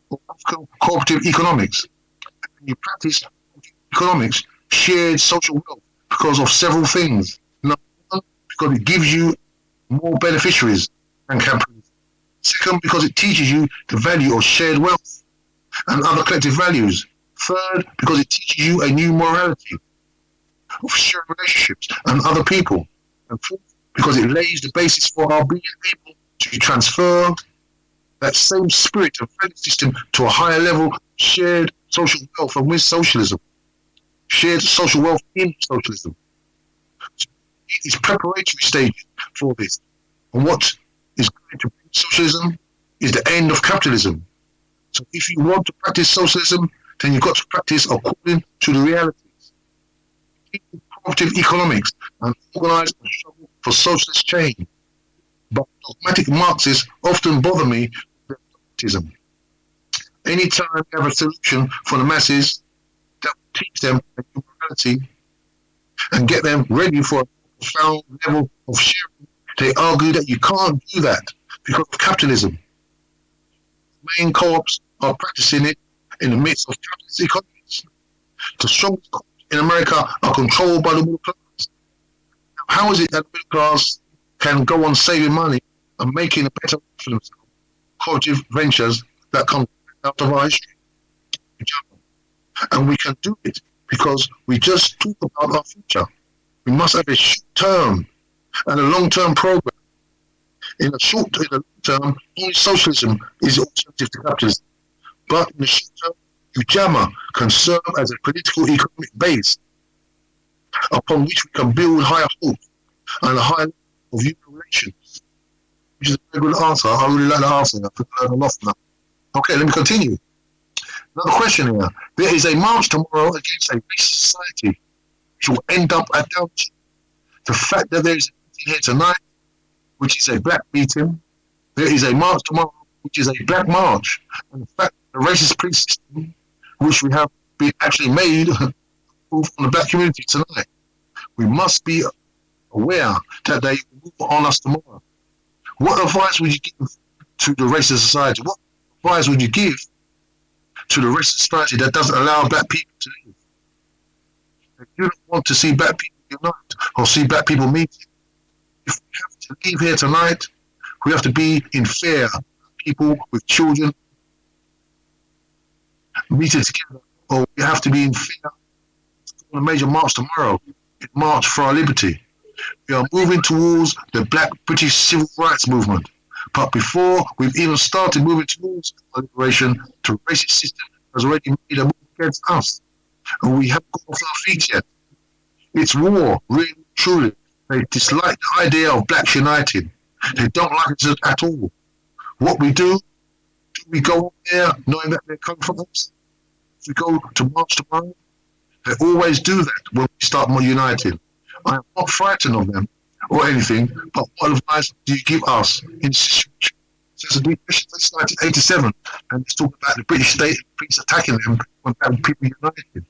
or cooperative economics. And you practice economics, shared social wealth, because of several things. Number one, because it gives you more beneficiaries than capitalism. Second, because it teaches you the value of shared wealth and other collective values. Third, because it teaches you a new morality of shared relationships and other people. And fourth, because it lays the basis for our being able to transfer that same spirit of value system to a higher level of shared social wealth and with socialism. Shared social wealth in socialism. So it is preparatory stage for this. And what is going to bring socialism is the end of capitalism. So if you want to practice socialism, then you've got to practice according to the realities. Cooperative economics and organize a struggle for socialist change. But dogmatic Marxists often bother me with their dogmatism. Anytime you have a solution for the masses that will teach them a new morality and get them ready for a profound level of sharing, they argue that you can't do that because of capitalism. Main co-ops are practicing it in the midst of capitalist economies. The strongest co-ops in America are controlled by the middle class. Now, how is it that the middle class can go on saving money and making a better life for themselves? Cooperative ventures that come out of our history. And we can do it because we just talk about our future. We must have a short-term and a long-term program. In the long term, only socialism is alternative to capitalism. But in the short term, Ujamaa can serve as a political economic base upon which we can build higher hopes and a higher level of human relations. Which is a very good answer. I really like the answer. I think I learned a lot from that. Okay, let me continue. Another question here. There is a march tomorrow against a racist society which will end up at Downton. The fact that there is a meeting here tonight, which is a black meeting, there is a march tomorrow, which is a black march, and the fact that the racist police system, which we have been actually made move on the black community tonight. We must be aware that they will move on us tomorrow. What advice would you give to the racist society? What advice would you give to the racist society that doesn't allow black people to live? If you don't want to see black people unite or see black people meet, if we have to leave here tonight, we have to be in fear. People with children meeting together, or we have to be in fear on a major march tomorrow. March for our liberty. We are moving towards the Black British Civil Rights Movement. But before we've even started moving towards our liberation, the racist system has already made a move against us. And we haven't got off our feet yet. It's war, really, truly. They dislike the idea of blacks uniting. They don't like it at all. What we do we go up there knowing that they're coming from us? If we go to march tomorrow, they always do that when we start more united. I am not frightened of them or anything, but what advice do you give us in this situation? Since the since 1987, and it's talking about the British state police attacking them when people united.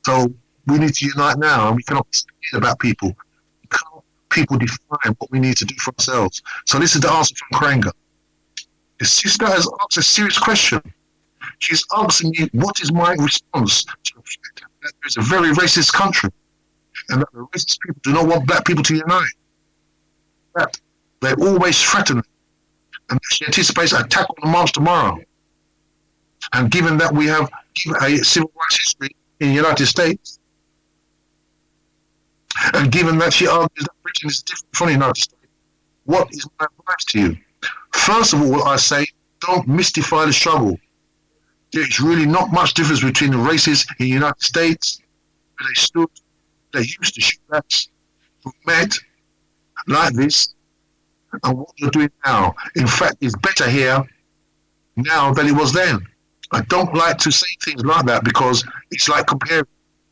So we need to unite now, and we cannot be scared about people. We can't people define what we need to do for ourselves. So this is the answer from Kranga. The sister has asked a serious question. She's asking me, what is my response to the fact that there's a very racist country and that the racist people do not want black people to unite? That they always threaten it, and she anticipates an attack on the march tomorrow. And given that we have a civil rights history in the United States, and given that she argues that Britain is different from the United States, what is my advice to you? First of all, I say, don't mystify the struggle. There is really not much difference between the races in the United States, where they used to shoot blacks, who met like this, and what you're doing now. In fact, it's better here now than it was then. I don't like to say things like that because it's like comparing.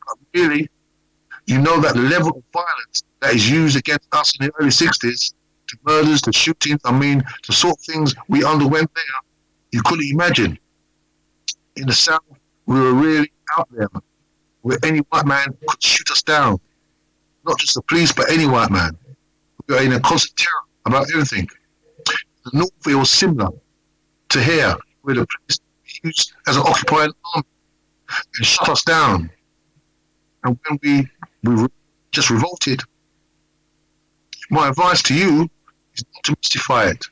But really, you know that the level of violence that is used against us in the early 60s, the murders, the shootings, the sort of things we underwent there, you couldn't imagine. In the South, we were really out there where any white man could shoot us down. Not just the police, but any white man. We were in a constant terror about everything. The North, it was similar to here, where the police were used as an occupying army and shut us down. And when we just revolted, my advice to you is not to mystify it.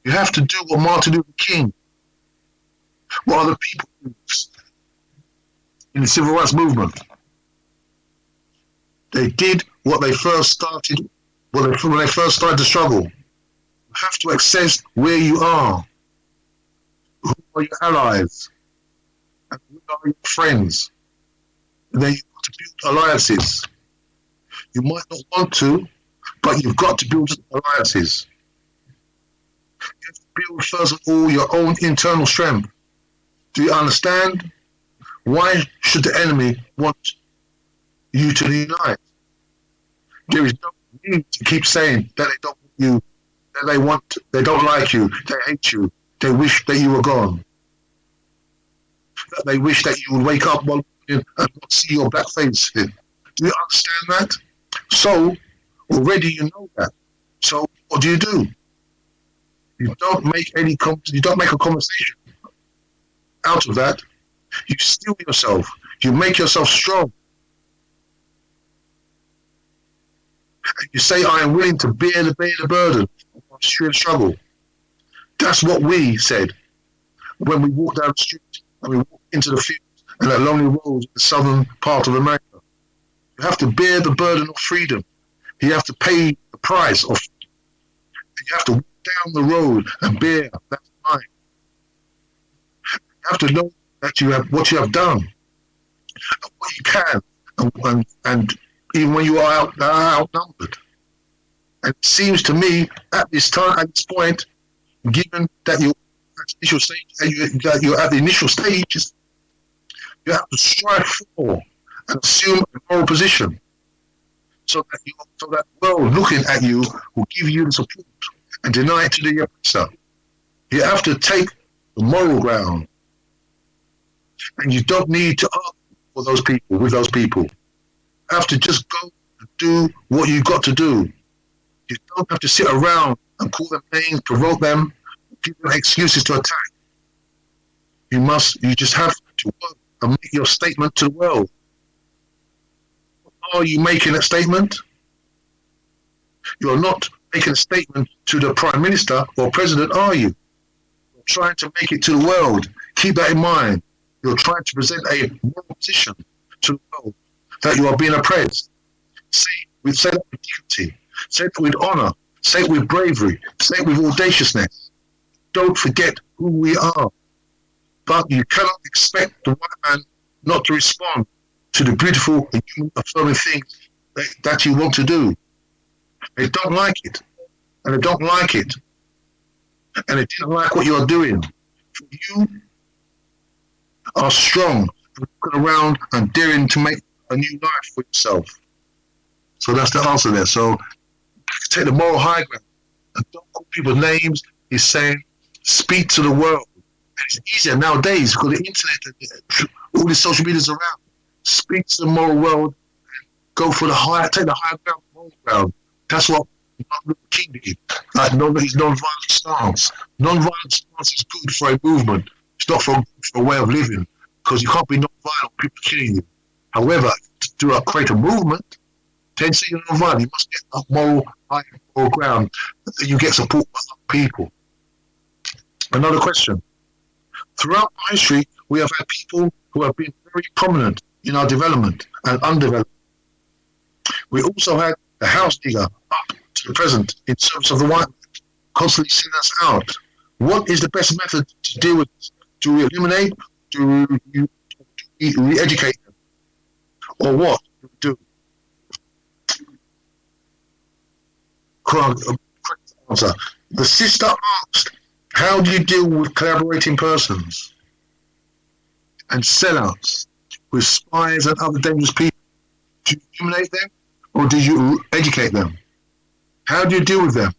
You have to do what Martin Luther King, what other people do in the civil rights movement. They did what they first started, when they first started the struggle. You have to assess where you are. Who are your allies? And who are your friends? And then you've got to build alliances. You might not want to, but you've got to build alliances. You have to build, first of all, your own internal strength. Do you understand? Why should the enemy want you to unite? There is no need to keep saying that they don't want you, that they don't like you, they hate you, they wish that you were gone. That they wish that you would wake up one morning and not see your black face. Do you understand that? So, already you know that. So, what do? You don't make a conversation out of that. You steel yourself. You make yourself strong. And you say, I am willing to bear the burden of my struggle. That's what we said when we walked down the street and we walked into the fields and the lonely roads in the southern part of America. You have to bear the burden of freedom. You have to pay the price of freedom. And you have to walk down the road and bear that line. You have to know that you have what you have done and what you can, and even when you are outnumbered. And it seems to me at this point, given that you're at the initial stages, you have to strive for and assume a moral position, so that the world looking at you will give you the support and deny it to the oppressor. You have to take the moral ground. And you don't need to argue for those people, with those people. You have to just go and do what you got to do. You don't have to sit around and call them names, provoke them, give them excuses to attack. You just have to work and make your statement to the world. Are you making a statement? You're not making a statement to the Prime Minister or President, are you? You're trying to make it to the world. Keep that in mind. You're trying to present a moral position to the world that you are being oppressed. Say that with dignity. Say it with honor. Say it with bravery. Say it with audaciousness. Don't forget who we are. But you cannot expect the white man not to respond to the beautiful and human affirming things that you want to do. They don't like it. And they don't like it. And they didn't like what you're doing. You are strong, looking around and daring to make a new life for yourself. So that's the answer there. So take the moral high ground and don't call people names. He's saying, speak to the world. And it's easier nowadays because the internet and all these social medias around. Speak to the moral world and go for take the high ground, moral ground. That's what Martin Luther King did. Like his non-violent stance. Non-violent stance is good for a movement. It's not for a way of living because you can't be non-violent, people killing you. However, to create a movement, then say you're non-violent, you must get a high moral ground. You get support by other people. Another question. Throughout history, we have had people who have been very prominent in our development and undevelopment. We also had the house digger up to the present in service of the white man, constantly sending us out. What is the best method to deal with this? Do we eliminate? Do we re-educate them? Or what do we do? Correct answer. The sister asked, how do you deal with collaborating persons and sellouts, with spies and other dangerous people? Do you eliminate them or do you educate them? How do you deal with them?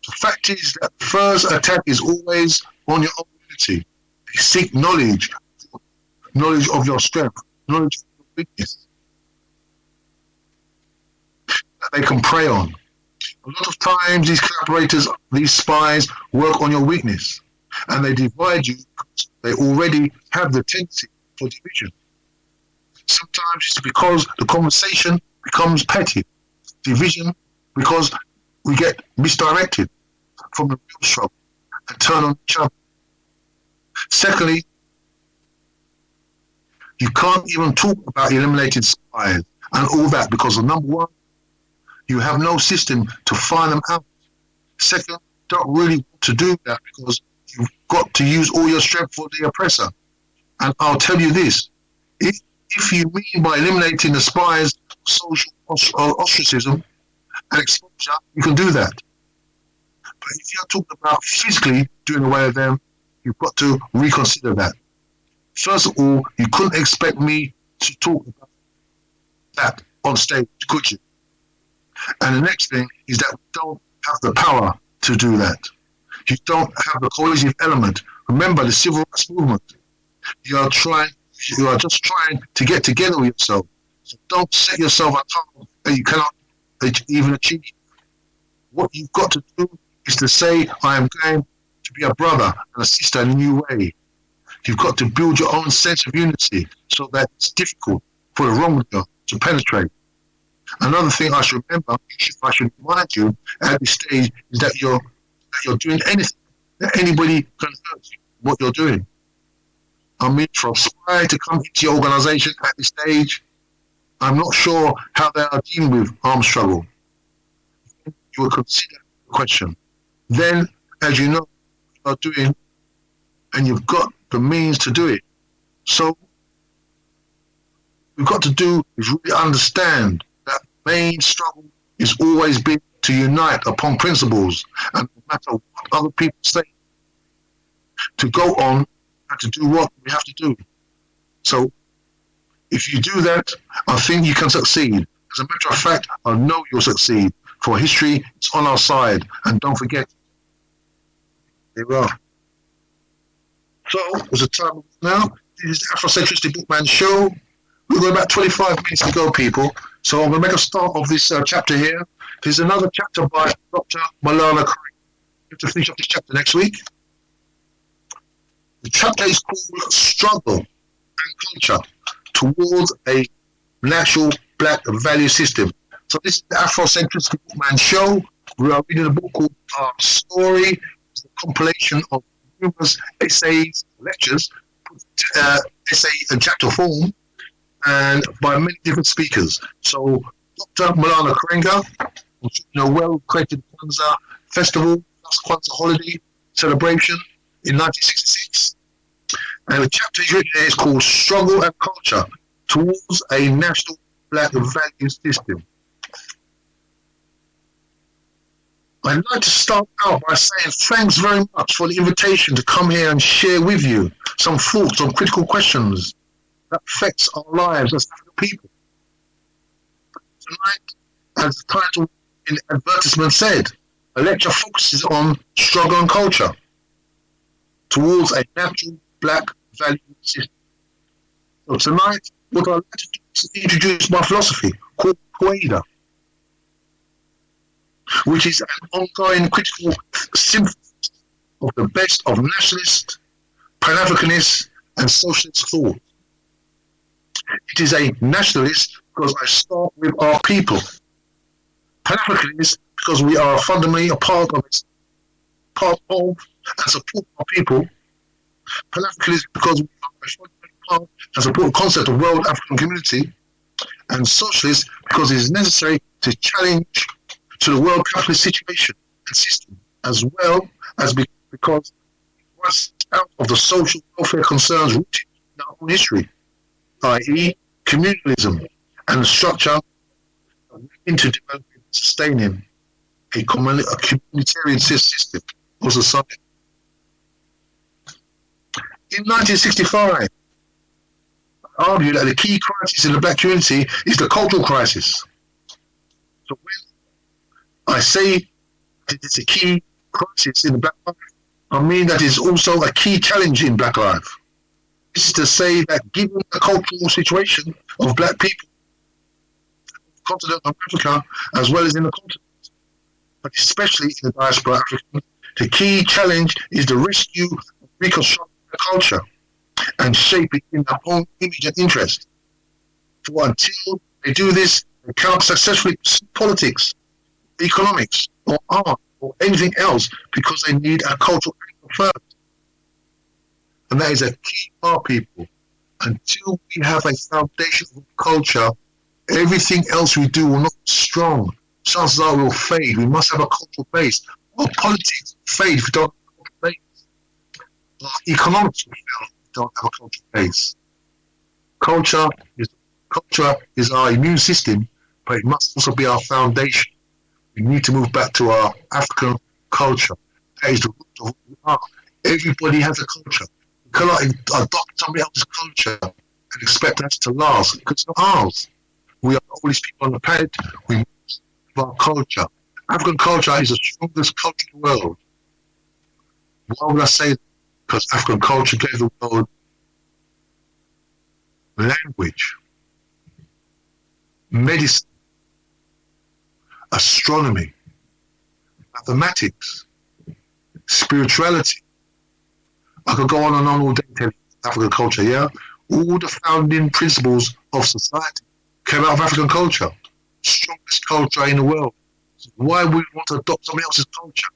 The fact is that the first attack is always on your own unity. They seek knowledge of your strength, knowledge of your weakness that they can prey on. A lot of times these collaborators, these spies, work on your weakness and they divide you because they already have the tendency for division. Sometimes it's because the conversation becomes petty, division, because we get misdirected from the real struggle and turn on each other. Secondly, you can't even talk about eliminated spies and all that because of number one, you have no system to find them out. Second, you don't really want to do that because you've got to use all your strength for the oppressor. And I'll tell you this, if you mean by eliminating the spies, social ostracism and exposure, you can do that. But if you're talking about physically doing away with them, you've got to reconsider that. First of all, you couldn't expect me to talk about that on stage, could you? And the next thing is that we don't have the power to do that. You don't have the cohesive element. Remember the civil rights movement. You are just trying to get together with yourself. So don't set yourself a target that you cannot even achieve. What you've got to do is to say, I am going to be a brother and a sister in a new way. You've got to build your own sense of unity so that it's difficult for the wrongdoer to penetrate. Another thing I should remember, I should remind you at this stage, is that you're doing anything that anybody can hurt you, what you're doing. I mean, for a spy to come into your organization at this stage, I'm not sure how they are dealing with armed struggle. You will consider the question. Then, as you know what you are doing, and you've got the means to do it. So, what we've got to do is really understand that the main struggle is always been to unite upon principles, and no matter what other people say, to go on and to do what we have to do. So, if you do that, I think you can succeed. As a matter of fact, I know you'll succeed. For history, it's on our side. And don't forget, here we are. So, it's a time now. This is the Afrocentricity Bookman Show. We've got about 25 minutes to go, people. So I'm going to make a start of this chapter here. There's another chapter by Dr. Malala Craig. We have to finish up this chapter next week. The chapter is called Struggle and Culture Towards a Natural Black Value System. So this is the Afrocentric BOOKMAN Show. We are reading a book called Our Story. It's a compilation of numerous essays, lectures, essay and chapter form, and by many different speakers. So Dr. Malala Karenga, well-created Kwanzaa festival, plus Kwanzaa holiday celebration in 1966. And the chapter here is called Struggle and Culture Towards a National Black Value System. I'd like to start out by saying thanks very much for the invitation to come here and share with you some thoughts on critical questions that affects our lives as African people. Tonight, as the title in the advertisement said, the lecture focuses on struggle and culture towards a natural black value system. So tonight, what I'd like to do is introduce my philosophy called Quaida, which is an ongoing critical synthesis of the best of nationalist, Pan-Africanist, and socialist thought. It is a nationalist because I start with our people. Pan-Africanist because we are fundamentally a part of and support our people. Pan-Africanist because we are a fundamentally part and support the concept of world African community. And socialist because it is necessary to challenge to the world capitalist situation and system, as well as because it was out of the social welfare concerns rooted in our own history, i.e. communalism and the structure into developing and sustaining a communitarian system or society. In 1965, I argued that the key crisis in the black community is the cultural crisis. So when I say that it's a key crisis in the black life, I mean that it's also a key challenge in black life. This is to say that given the cultural situation of black people, the continent of Africa, as well as in the continent, but especially in the diaspora African, the key challenge is the rescue of reconstructing the culture and shape it in their own image and interest. For until they do this, they cannot successfully pursue politics, economics, or art, or anything else because they need a cultural anchor first. And that is a key for our people. Until we have a foundation of culture, everything else we do will not be strong. Chances are we'll fade. We must have a cultural base. Our politics fade if we don't have a cultural base. Our economics will fail if we don't have a cultural base. Culture is our immune system, but it must also be our foundation. We need to move back to our African culture. That is the root of who we are. Everybody has a culture. We cannot adopt somebody else's culture and expect that to last because it's not ours. We are the oldest people on the planet. We must have our culture. African culture is the strongest culture in the world. Why would I say that? Because African culture gave the world language, medicine, astronomy, mathematics, spirituality. I could go on and on all day telling African culture, yeah? All the founding principles of society came out of African culture. Strongest culture in the world. So why would we want to adopt somebody else's culture?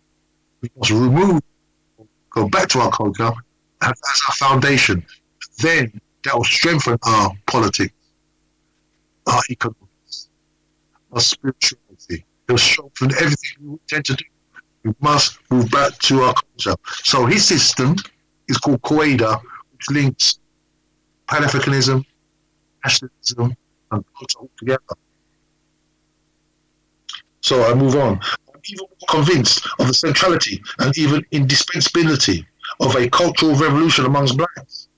We must go back to our culture as our foundation. Then that will strengthen our politics, our economics, our spirituality. It will strengthen everything we intend to do. We must move back to our culture. So his system is called Quaida, which links Pan-Africanism, nationalism, and culture all together. So I move on. I'm even more convinced of the centrality and even indispensability of a cultural revolution amongst blacks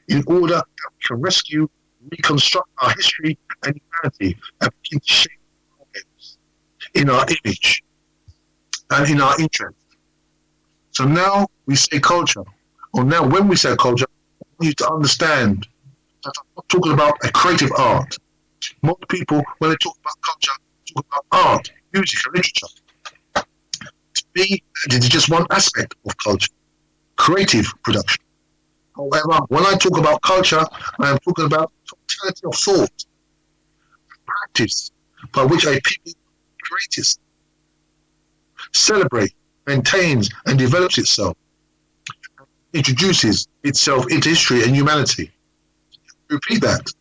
in order that we can rescue, reconstruct our history and humanity and begin to shape our lives in our image and in our interest. So now we say culture, or now when we say culture, I want you to understand But I'm not talking about a creative art. Most people, when they talk about culture, talk about art, music, and literature. To me, it is just one aspect of culture, creative production. However, when I talk about culture, I am talking about the totality of thought, practice by which a people creates, celebrates, maintains, and develops itself, introduces itself into history and humanity. Repeat that.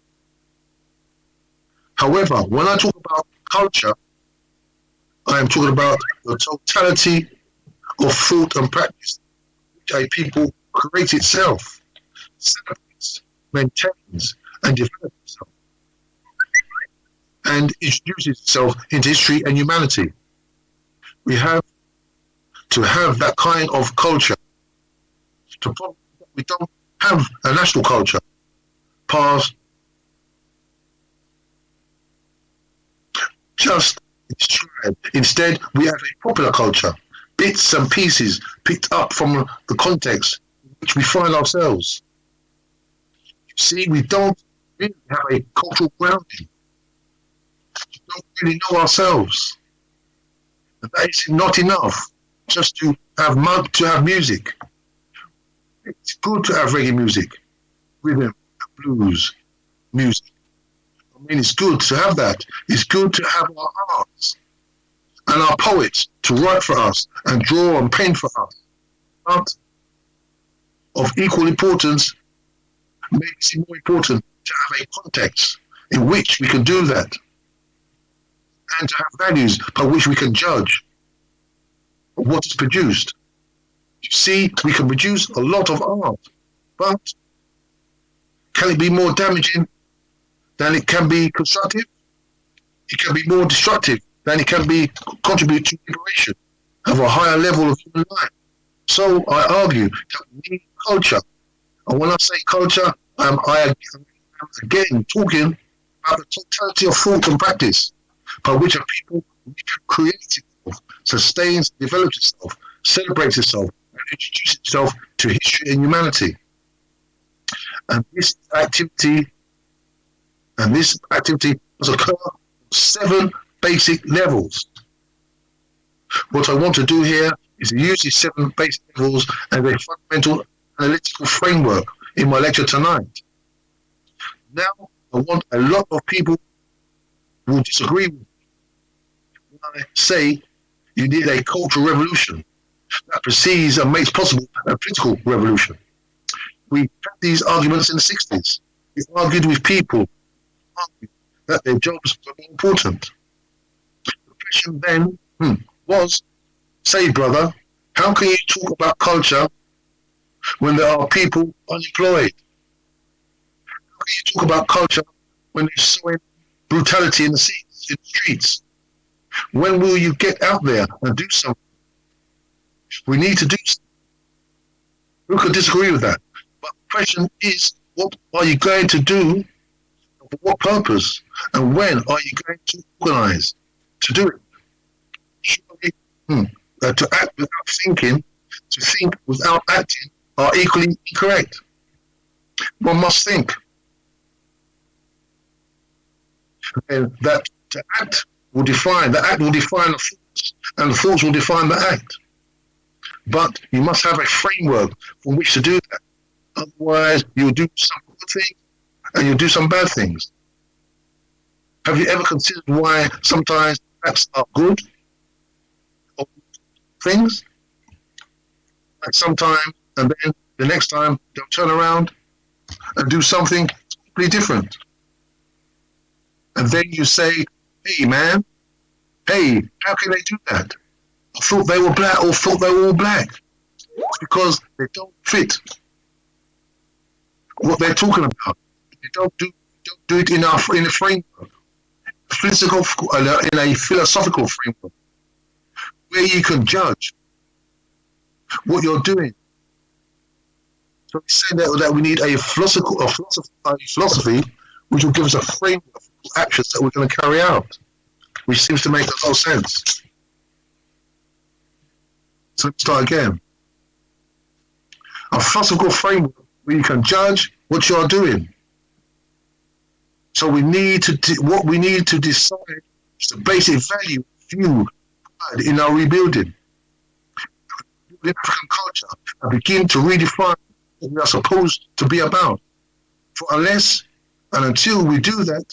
However, when I talk about culture, I am talking about the totality of thought and practice which a people creates itself, celebrates, maintains, and develops itself, and introduces itself into history and humanity. We have to have that kind of culture. We don't have a national culture, past, just described. Instead, we have a popular culture, bits and pieces picked up from the context in which we find ourselves. You see, we don't really have a cultural grounding. We don't really know ourselves. And that is not enough just to have music. It's good to have reggae music, rhythm, blues music. I mean, it's good to have that. It's good to have our arts and our poets to write for us and draw and paint for us. But of equal importance, maybe it's more important to have a context in which we can do that, and to have values by which we can judge what is produced. You see, we can produce a lot of art, but can it be more damaging than it can be constructive? It can be more destructive than it can be contribute to liberation of a higher level of human life. So I argue that we need culture. And when I say culture, I am again talking about the totality of thought and practice by which a people creates itself, sustains, develops itself, celebrates itself, and introduces itself to history and humanity. And this activity must occur on 7 basic levels. What I want to do here is to use these 7 basic levels as a fundamental analytical framework in my lecture tonight. Now, I want a lot of people who will disagree with me when I say you need a cultural revolution that precedes and makes possible a political revolution. We had these arguments in the 60s. We argued with people that their jobs were more important. The question then was, say, brother, how can you talk about culture when there are people unemployed? How can you talk about culture when there's so much brutality in the streets? When will you get out there and do something? We need to do something. Who could disagree with that? But the question is, what are you going to do? For what purpose? And when are you going to organize to do it? Surely, to act without thinking, to think without acting are equally incorrect. One must think. And that to act will define, the act will define the thoughts, and the thoughts will define the act. But you must have a framework from which to do that. Otherwise, you'll do some good things and you'll do some bad things. Have you ever considered why sometimes acts are good things? Like sometimes, and then the next time they'll turn around and do something completely different. And then you say, hey man, hey, how can they do that? I thought they were black or thought they were all black. It's because they don't fit what they're talking about. They don't do it in a framework, in a philosophical framework, where you can judge what you're doing. So we say that we need a philosophy which will give us a framework for actions that we're going to carry out, which seems to make a lot of sense. So let's start again. A philosophical framework where you can judge what you are doing. So we need to what we need to decide is the basic value view in our rebuilding African culture and begin to redefine what we are supposed to be about. For unless and until we do that,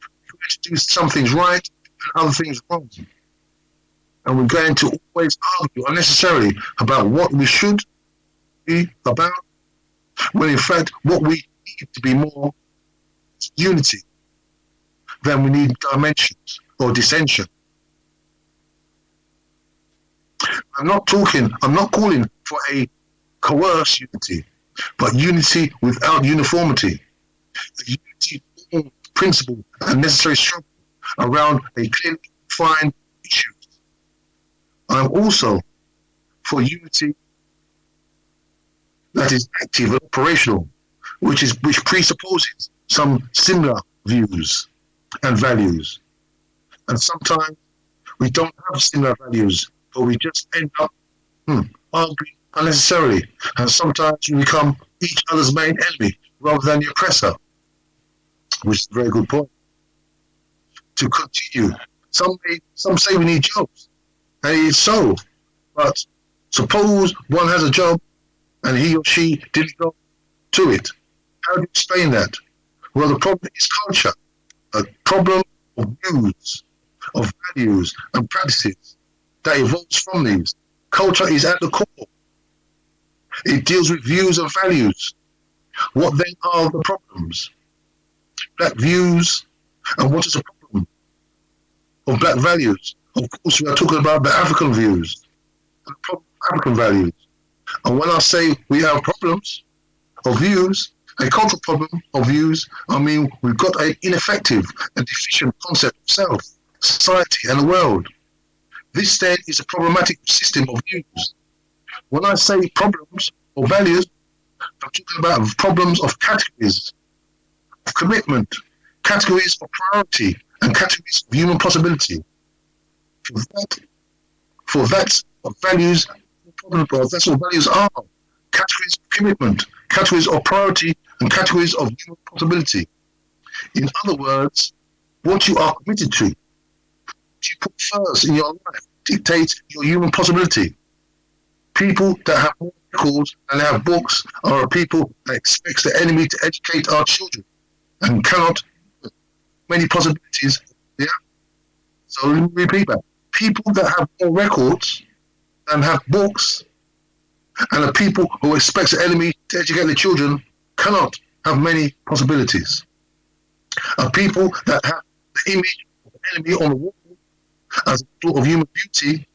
we're going to do some things right and other things wrong. And we're going to always argue unnecessarily about what we should be about, when in fact what we need to be more is unity than we need dimensions or dissension. I'm not calling for a coerced unity, but unity without uniformity. The unity principle and necessary struggle around a clearly defined issue. I'm also for unity that is active and operational, which presupposes some similar views and values. And sometimes we don't have similar values, but we just end up arguing unnecessarily. And sometimes we become each other's main enemy rather than the oppressor, which is a very good point. To continue, some say we need jobs, and it's so. But suppose one has a job and he or she didn't go to it. How do you explain that? Well, the problem is culture, a problem of views, of values and practices that evolves from these. Culture is at the core. It deals with views and values. What then are the problems? Black views, and what is the problem of black values? Of course, we are talking about the African views, the problem of African values. And when I say we have problems of views, a cultural problem of views, I mean we've got an ineffective and deficient concept of self, society, and the world. This then is a problematic system of views. When I say problems or values, I'm talking about problems of categories, of commitment, categories of priority, and categories of human possibility. For that, what values, that's what values are. Categories of commitment, categories of priority, and categories of human possibility. In other words, what you are committed to, what you put first in your life, dictates your human possibility. People that have more records and have books are people that expects the enemy to educate our children and cannot many possibilities. Yeah. So let me repeat that. People that have more records and have books and the people who expect the enemy to educate the children cannot have many possibilities. Are people that have the image of the enemy on the wall as a sort of human beauty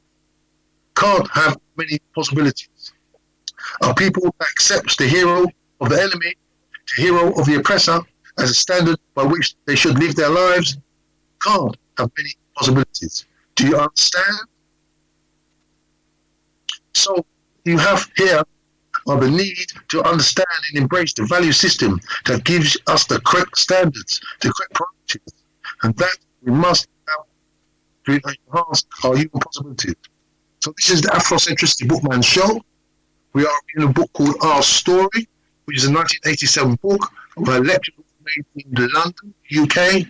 can't have many possibilities. Are people that accept the hero of the enemy, the hero of the oppressor, as a standard by which they should live their lives, can't have many possibilities. Do you understand? So you have here the need to understand and embrace the value system that gives us the correct standards, the correct priorities, and that we must have to enhance our human possibilities. So this is the Afrocentricity Bookman Show. We are reading a book called Our Story, which is a 1987 book by a lecture made in London, UK,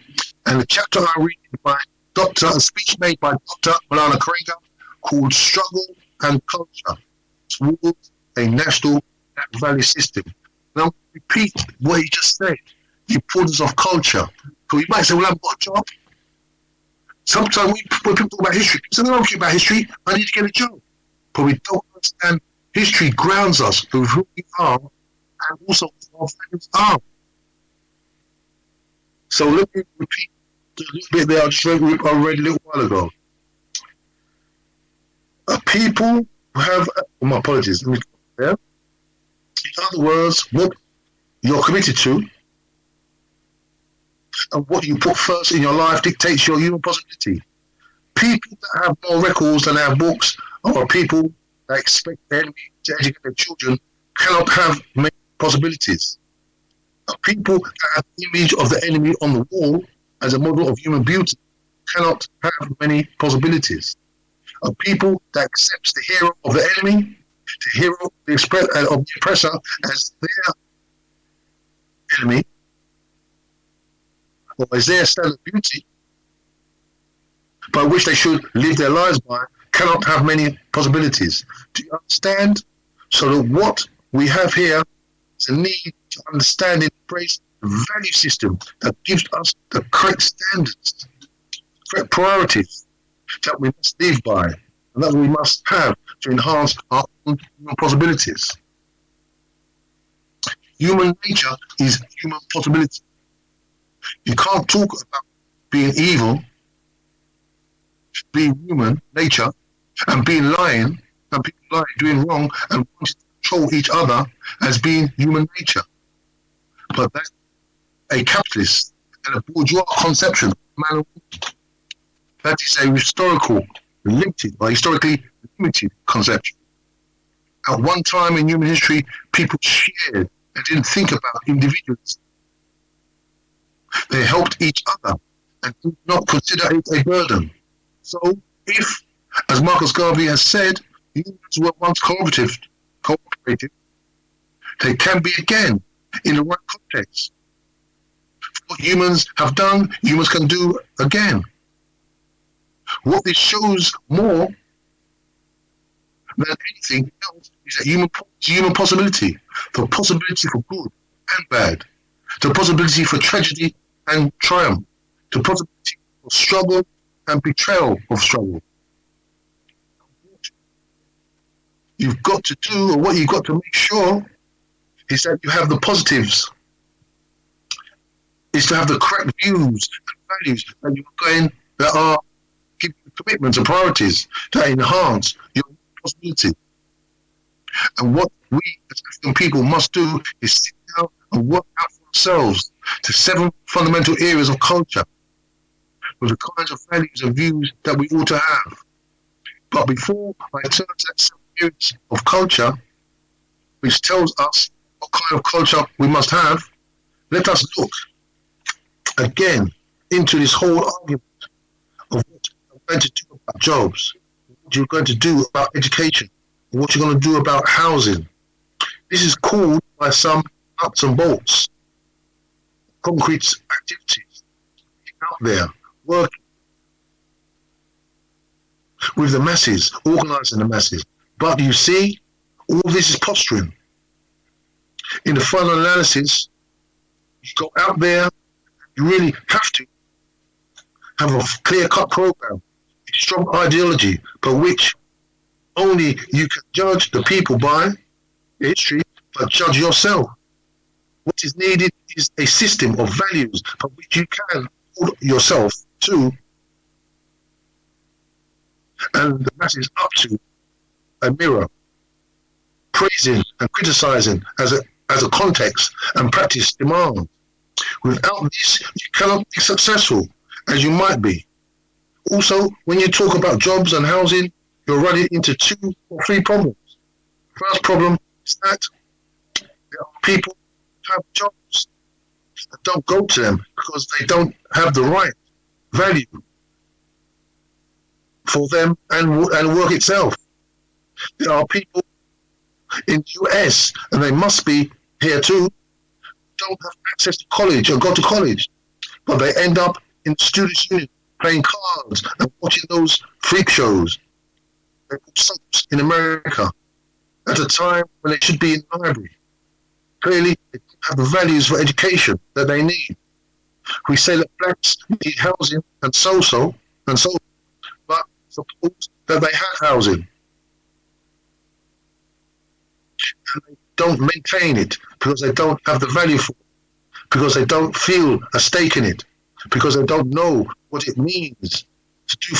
and the chapter I read by a speech made by Dr. Malala Karenga called Struggle and Culture Towards a National Value System. Now, repeat what he just said, the importance of culture. So you might say, well, I've got a job. Sometimes when people talk about history, people say, I don't care about history, I need to get a job. But we don't understand history grounds us with who we are and also what our values are. So let me repeat a little bit there I read a little while ago. People who have, my apologies, let me there. In other words, what you're committed to and what you put first in your life dictates your human possibility. People that have more records than have books are people that expect the enemy to educate their children cannot have many possibilities. People that have the image of the enemy on the wall as a model of human beauty cannot have many possibilities. People that accepts the hero of the enemy, the hero of the oppressor as their enemy, or is there a standard of beauty by which they should live their lives by cannot have many possibilities. Do you understand? So that what we have here is a need to understand and embrace the value system that gives us the correct standards, correct priorities that we must live by and that we must have to enhance our own possibilities. Human nature is human possibility. You can't talk about being evil, being human nature, and being lying, and people lying, doing wrong, and wanting to control each other as being human nature. But that's a capitalist and a bourgeois conception of man and woman. That is a historically limited conception. At one time in human history, people shared and didn't think about individuals. They helped each other and did not consider it a burden. So if, as Marcus Garvey has said, humans were once cooperative, they can be again in the right context. What humans have done, humans can do again. What this shows more than anything else is that human possibility, the possibility for good and bad, the possibility for tragedy and triumph, the possibility for struggle and betrayal of struggle. You've got to do, or what you've got to make sure, is that you have the positives, is to have the correct views and values that you're going, that are giving commitments and priorities that enhance your possibility. And what we as African people must do is sit down and work out for ourselves the 7 fundamental areas of culture with the kinds of values and views that we ought to have. But before I turn to that 7 areas of culture, which tells us what kind of culture we must have, let us look again into this whole argument of what you're going to do about jobs, what you're going to do about education, and what you're going to do about housing. This is called by some nuts and bolts, concrete activities out there, working with the masses, organising the masses. But you see, all this is posturing. In the final analysis, you go out there, you really have to have a clear-cut program, a strong ideology, by which only you can judge the people by history, but judge yourself. What is needed is a system of values by which you can hold yourself to and the masses up to a mirror, praising and criticizing as a context and practice demand. Without this, you cannot be successful as you might be. Also, when you talk about jobs and housing, you're running into 2 or 3 problems. First problem is that there are people who have jobs that don't go to them because they don't have the right value for them and work itself. There are people in the US, and they must be here too, don't have access to college or go to college, but they end up in the students' union playing cards and watching those freak shows. They put soaps in America at a time when they should be in the library. Clearly, they don't have the values for education that they need. We say that blacks need housing and so, but suppose that they had housing and they don't maintain it because they don't have the value for it, because they don't feel a stake in it, because they don't know what it means to do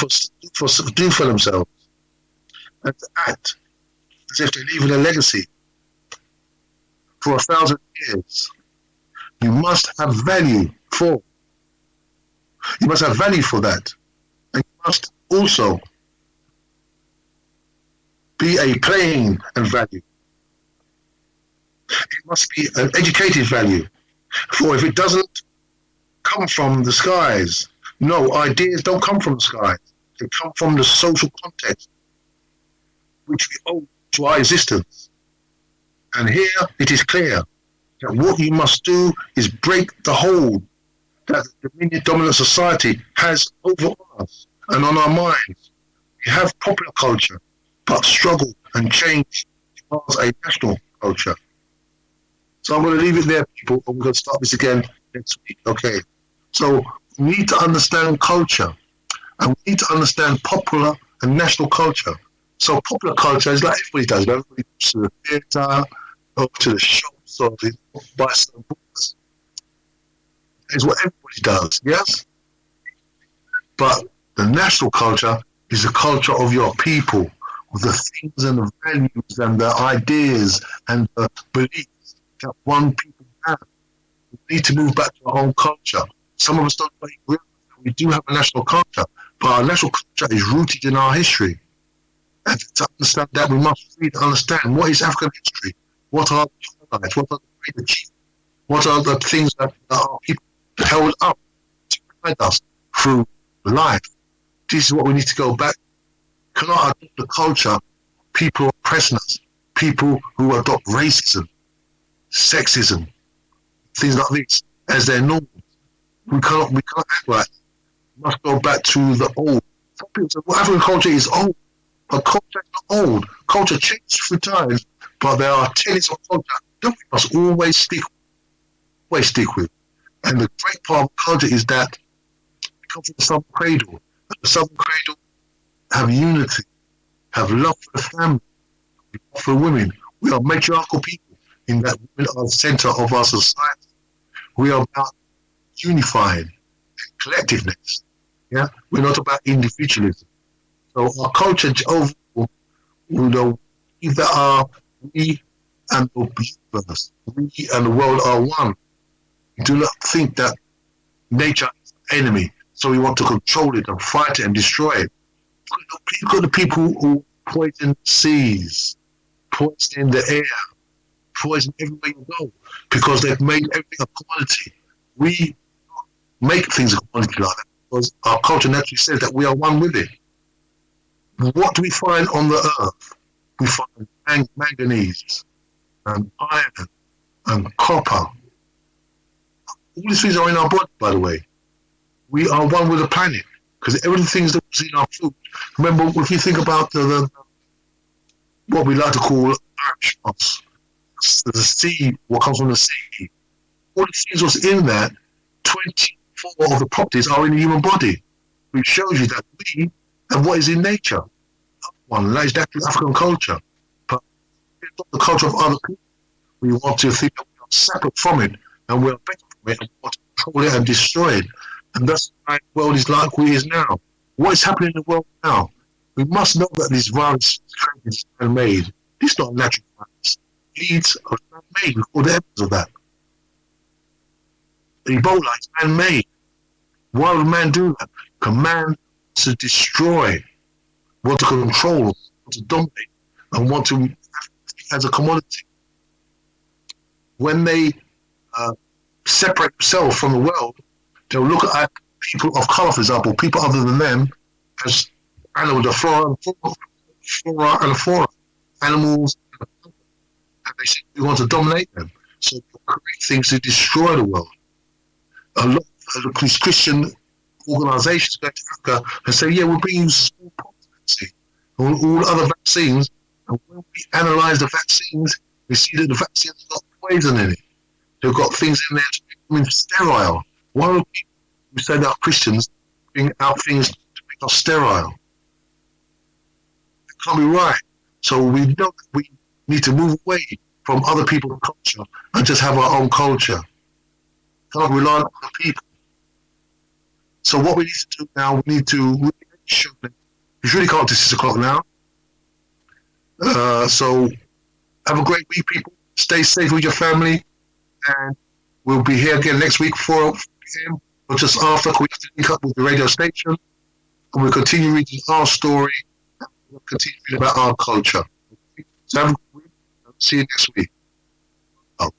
for themselves and to act as if they're leaving a legacy for 1,000 years. You must have value for. You must have value for that, and you must also be a plain and value. It must be an educated value, for if it doesn't come from the skies, no, ideas don't come from the skies. They come from the social context which we owe to our existence. And here it is clear that what you must do is break the hold that the dominion dominant society has over us and on our minds. We have popular culture, but struggle and change demands a national culture. So I'm going to leave it there, people, and we're going to start this again next week. Okay. So we need to understand culture, and we need to understand popular and national culture. So popular culture is like everybody does. Everybody goes to the theatre, or to the shops, or they buy some books. It's what everybody does, yes? But the national culture is the culture of your people, of the things and the values and the ideas and the beliefs that one people have. We need to move back to our own culture. Some of us don't quite realize that we do have a national culture, but our national culture is rooted in our history. And to understand that, we must really understand what is African history, what are the highlights, what are the great achievements, what are the things that our people held up to guide us through life. This is what we need to go back. We cannot adopt the culture of people oppressing us, people who adopt racism, sexism, things like this as their norms. We cannot act like that. We must go back to the old. Some people say, well, African culture is old. But culture is not old. Culture changes through time, but there are tenets of culture that we must always stick with. And the great part of culture is that we come from the Southern Cradle. And the Southern Cradle have unity, have love for the family, love for women. We are matriarchal people in that women are the center of our society. We are about unifying, collectiveness. Yeah, we're not about individualism. So our culture overall, we believe that we and the universe, we and the world are one. We do not think that nature is the enemy, so we want to control it and fight it and destroy it. You've got the people who poison seas, poison the air, poison everywhere you go, because they've made everything a commodity. We make things a commodity like that because our culture naturally says that we are one with it. What do we find on the earth? We find manganese and iron and copper. All these things are in our body, by the way. We are one with the planet because everything that's in our food. Remember, if you think about what we like to call Irish, the sea, what comes from the sea, all the things what's in that, 24 of the properties are in the human body, which shows you that we and what is in nature. One, that is the African culture. But it's not the culture of other people. We want to think that we are separate from it and we are better from it and we want to control it and destroy it. And that's why the world is like it is now. What is happening in the world now? We must know that this virus is man-made. This is not a natural virus. AIDS are man-made. We've got the evidence of that. Ebola is man-made. Why would man do that? Because man to destroy, want to control, want to dominate, and want to as a commodity. When they separate themselves from the world, they'll look at people of color, for example, people other than them, as animals, the flora and fauna, animals, and they say we want to dominate them. So they create things to destroy the world. A lot of these Christian organizations go to Africa and say, yeah, we're bringing you smallpox vaccine, all other vaccines, and when we analyze the vaccines, we see that the vaccines have got poison in it. They've got things in there to make them sterile. Why would we say that Christians bring out things to make us sterile? It can't be right. So we know that we need to move away from other people's culture and just have our own culture. Can't rely on other people. So what we need to do now, we need to really show them. We really can't do 6 o'clock now. So have a great week, people. Stay safe with your family. And we'll be here again next week, 4 p.m. or just after. We have to link up with the radio station. And we'll continue reading our story. And we'll continue reading about our culture. So have a good week. See you next week. Oh.